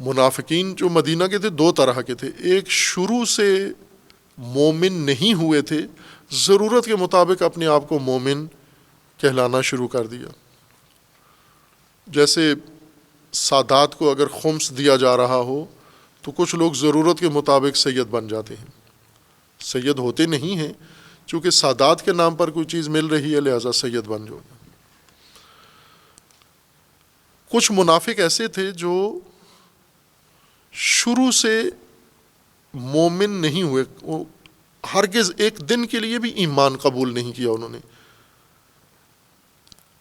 منافقین جو مدینہ کے تھے دو طرح کے تھے. ایک شروع سے مومن نہیں ہوئے تھے، ضرورت کے مطابق اپنے آپ کو مومن کہلانا شروع کر دیا. جیسے سادات کو اگر خمس دیا جا رہا ہو تو کچھ لوگ ضرورت کے مطابق سید بن جاتے ہیں. سید ہوتے نہیں ہیں، چونکہ سادات کے نام پر کوئی چیز مل رہی ہے لہذا سید بن جاؤ. کچھ منافق ایسے تھے جو شروع سے مومن نہیں ہوئے، وہ ہرگز ایک دن کے لیے بھی ایمان قبول نہیں کیا انہوں نے،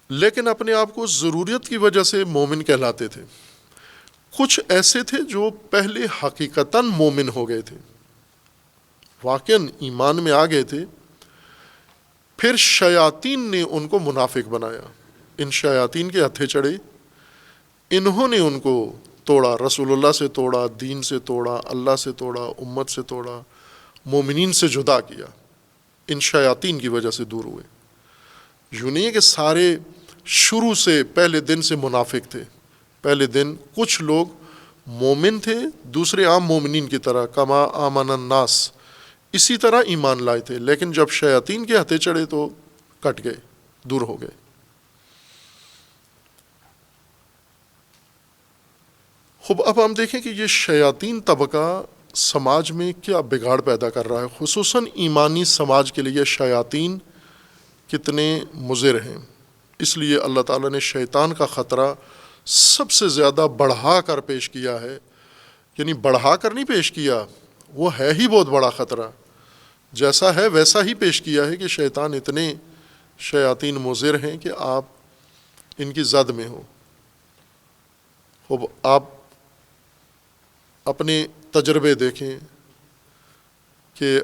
لیکن اپنے آپ کو ضروریت کی وجہ سے مومن کہلاتے تھے۔ کچھ ایسے تھے جو پہلے حقیقتاً مومن ہو گئے تھے، واقعاً ایمان میں آ گئے تھے، پھر شیاطین نے ان کو منافق بنایا، ان شیاطین کے ہتھے چڑھے، انہوں نے ان کو توڑا، رسول اللہ سے توڑا، دین سے توڑا، اللہ سے توڑا، امت سے توڑا، مومنین سے جدا کیا، ان شیاطین کی وجہ سے دور ہوئے۔ یوں نہیں ہے کہ سارے شروع سے پہلے دن سے منافق تھے، پہلے دن کچھ لوگ مومن تھے، دوسرے عام مومنین کی طرح، کما آمن الناس، اسی طرح ایمان لائے تھے، لیکن جب شیاطین کے ہتھے چڑھے تو کٹ گئے، دور ہو گئے۔ خوب اب ہم دیکھیں کہ یہ شیاطین طبقہ سماج میں کیا بگاڑ پیدا کر رہا ہے، خصوصاً ایمانی سماج کے لیے شیاطین کتنے مضر ہیں۔ اس لیے اللہ تعالیٰ نے شیطان کا خطرہ سب سے زیادہ بڑھا کر پیش کیا ہے، یعنی بڑھا کر نہیں پیش کیا، وہ ہے ہی بہت بڑا خطرہ، جیسا ہے ویسا ہی پیش کیا ہے کہ شیطان اتنے شیاطین مضر ہیں کہ آپ ان کی زد میں ہو۔ خوب آپ اپنے تجربے دیکھیں کہ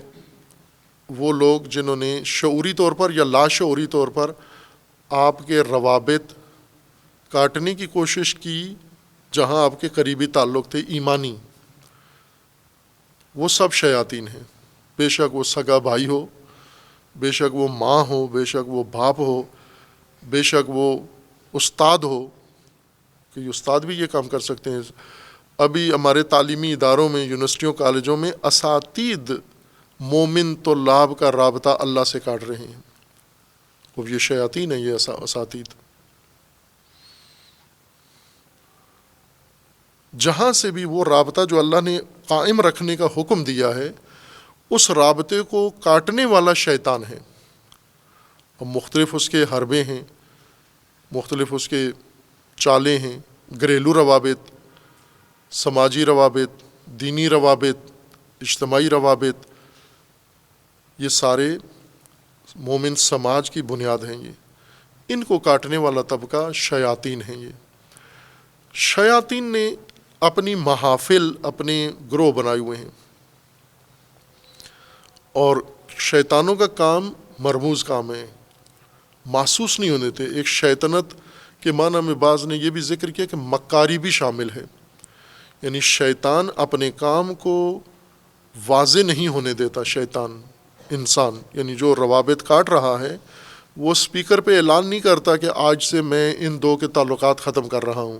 وہ لوگ جنہوں نے شعوری طور پر یا لاشعوری طور پر آپ کے روابط کاٹنے کی کوشش کی، جہاں آپ کے قریبی تعلق تھے ایمانی، وہ سب شیاطین ہیں، بے شک وہ سگا بھائی ہو، بے شک وہ ماں ہو، بے شک وہ باپ ہو، بے شک وہ استاد ہو، کہ استاد بھی یہ کام کر سکتے ہیں۔ ابھی ہمارے تعلیمی اداروں میں، یونیورسٹیوں، کالجوں میں اساتید مومن طلاب کا رابطہ اللہ سے کاٹ رہے ہیں، اب یہ شیاطین ہیں، یہ اساتید۔ جہاں سے بھی وہ رابطہ جو اللہ نے قائم رکھنے کا حکم دیا ہے، اس رابطے کو کاٹنے والا شیطان ہے۔ اب مختلف اس کے حربے ہیں، مختلف اس کے چالیں ہیں، گھریلو روابط، سماجی روابط، دینی روابط، اجتماعی روابط، یہ سارے مومن سماج کی بنیاد ہیں۔ یہ ان کو کاٹنے والا طبقہ شیاطین ہیں۔ یہ شیاطین نے اپنی محافل، اپنے گروہ بنائے ہوئے ہیں، اور شیطانوں کا کام مرموز کام ہے، محسوس نہیں ہونے دیتے۔ ایک شیطنت کے معنی میں بعض نے یہ بھی ذکر کیا کہ مکاری بھی شامل ہے، یعنی شیطان اپنے کام کو واضح نہیں ہونے دیتا۔ شیطان انسان، یعنی جو روابط کاٹ رہا ہے، وہ سپیکر پہ اعلان نہیں کرتا کہ آج سے میں ان دو کے تعلقات ختم کر رہا ہوں،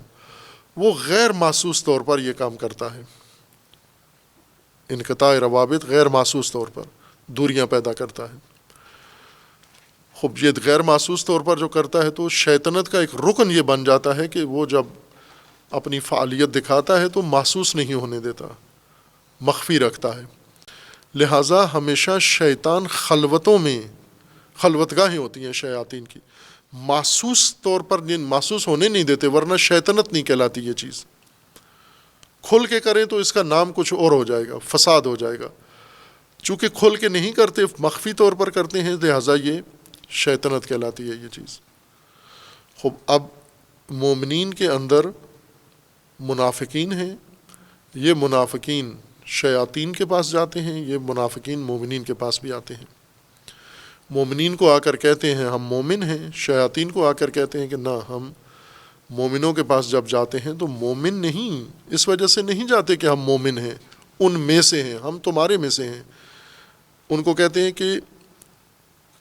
وہ غیر محسوس طور پر یہ کام کرتا ہے۔ انقطاع روابط غیر محسوس طور پر دوریاں پیدا کرتا ہے۔ خوب یہ غیر محسوس طور پر جو کرتا ہے تو شیطنت کا ایک رکن یہ بن جاتا ہے کہ وہ جب اپنی فعالیت دکھاتا ہے تو محسوس نہیں ہونے دیتا، مخفی رکھتا ہے۔ لہٰذا ہمیشہ شیطان خلوتوں میں، خلوت گاہیں ہوتی ہیں شیاطین کی، محسوس طور پر محسوس ہونے نہیں دیتے، ورنہ شیطنت نہیں کہلاتی یہ چیز۔ کھل کے کریں تو اس کا نام کچھ اور ہو جائے گا، فساد ہو جائے گا۔ چونکہ کھل کے نہیں کرتے، مخفی طور پر کرتے ہیں، لہٰذا یہ شیطنت کہلاتی ہے یہ چیز۔ خوب اب مومنین کے اندر منافقین ہیں، یہ منافقین شیاطین کے پاس جاتے ہیں، یہ منافقین مومنین کے پاس بھی آتے ہیں۔ مومنین کو آ کر کہتے ہیں ہم مومن ہیں، شیاطین کو آ کر کہتے ہیں کہ نہ، ہم مومنوں کے پاس جب جاتے ہیں تو مومن نہیں، اس وجہ سے نہیں جاتے کہ ہم مومن ہیں، ان میں سے ہیں، ہم تمہارے میں سے ہیں۔ ان کو کہتے ہیں کہ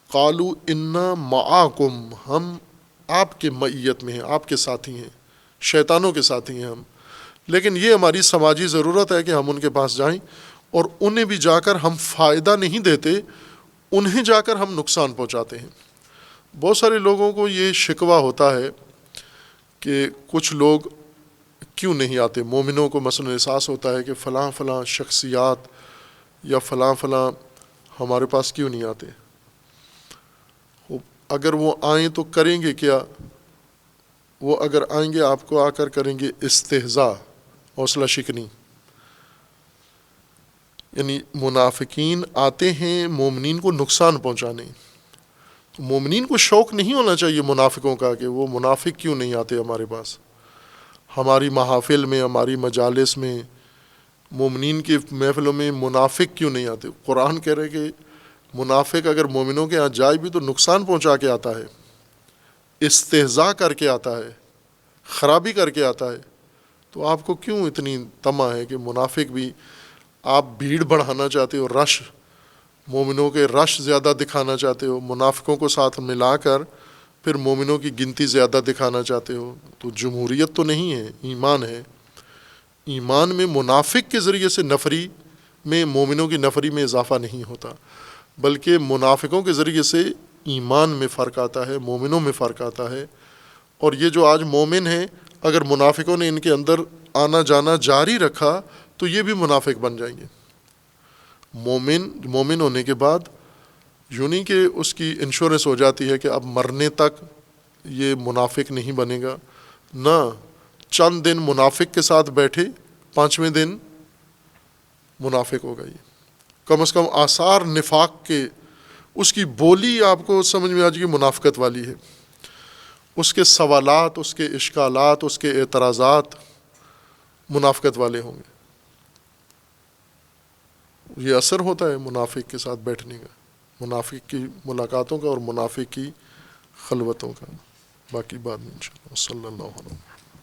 قالوا انا معاکم، ہم آپ کے معیت میں ہیں، آپ کے ساتھی ہیں، شیطانوں کے ساتھی ہیں ہم، لیکن یہ ہماری سماجی ضرورت ہے کہ ہم ان کے پاس جائیں، اور انہیں بھی جا کر ہم فائدہ نہیں دیتے، انہیں جا کر ہم نقصان پہنچاتے ہیں۔ بہت سارے لوگوں کو یہ شکوہ ہوتا ہے کہ کچھ لوگ کیوں نہیں آتے، مومنوں کو مثلا احساس ہوتا ہے کہ فلاں فلاں شخصیات یا فلاں فلاں ہمارے پاس کیوں نہیں آتے۔ اگر وہ آئیں تو کریں گے کیا؟ وہ اگر آئیں گے آپ کو آ کر کریں گے استہزاء، حوصلہ شکنی، یعنی منافقین آتے ہیں مومنین کو نقصان پہنچانے. تو مومنین کو شوق نہیں ہونا چاہیے منافقوں کا کہ وہ منافق کیوں نہیں آتے ہمارے پاس. ہماری محافل میں، ہماری مجالس میں، مومنین کی محفلوں میں منافق کیوں نہیں آتے. قرآن کہہ رہے کہ منافق اگر مومنوں کے ہاں جائے بھی تو نقصان پہنچا کے آتا ہے، استہزاء کر کے آتا ہے، خرابی کر کے آتا ہے. تو آپ کو کیوں اتنی طمع ہے کہ منافق بھی، آپ بھیڑ بڑھانا چاہتے ہو، رش، مومنوں کے رش زیادہ دکھانا چاہتے ہو، منافقوں کو ساتھ ملا کر پھر مومنوں کی گنتی زیادہ دکھانا چاہتے ہو. تو جمہوریت تو نہیں ہے، ایمان ہے. ایمان میں منافق کے ذریعے سے نفری میں، مومنوں کی نفری میں اضافہ نہیں ہوتا، بلکہ منافقوں کے ذریعے سے ایمان میں فرق آتا ہے، مومنوں میں فرق آتا ہے. اور یہ جو آج مومن ہیں، اگر منافقوں نے ان کے اندر آنا جانا جاری رکھا تو یہ بھی منافق بن جائیں گے. مومن ہونے کے بعد یوں نہیں کہ اس کی انشورنس ہو جاتی ہے کہ اب مرنے تک یہ منافق نہیں بنے گا. نہ، چند دن منافق کے ساتھ بیٹھے، 5ویں دن منافق ہوگا. یہ کم از کم آثار نفاق کے، اس کی بولی آپ کو سمجھ میں آ جائے گی منافقت والی ہے. اس کے سوالات، اس کے اشکالات، اس کے اعتراضات منافقت والے ہوں گے. یہ اثر ہوتا ہے منافق کے ساتھ بیٹھنے کا، منافق کی ملاقاتوں کا اور منافق کی خلوتوں کا. باقی بعد میں انشاءاللہ. صلی اللہ علیہ وسلم.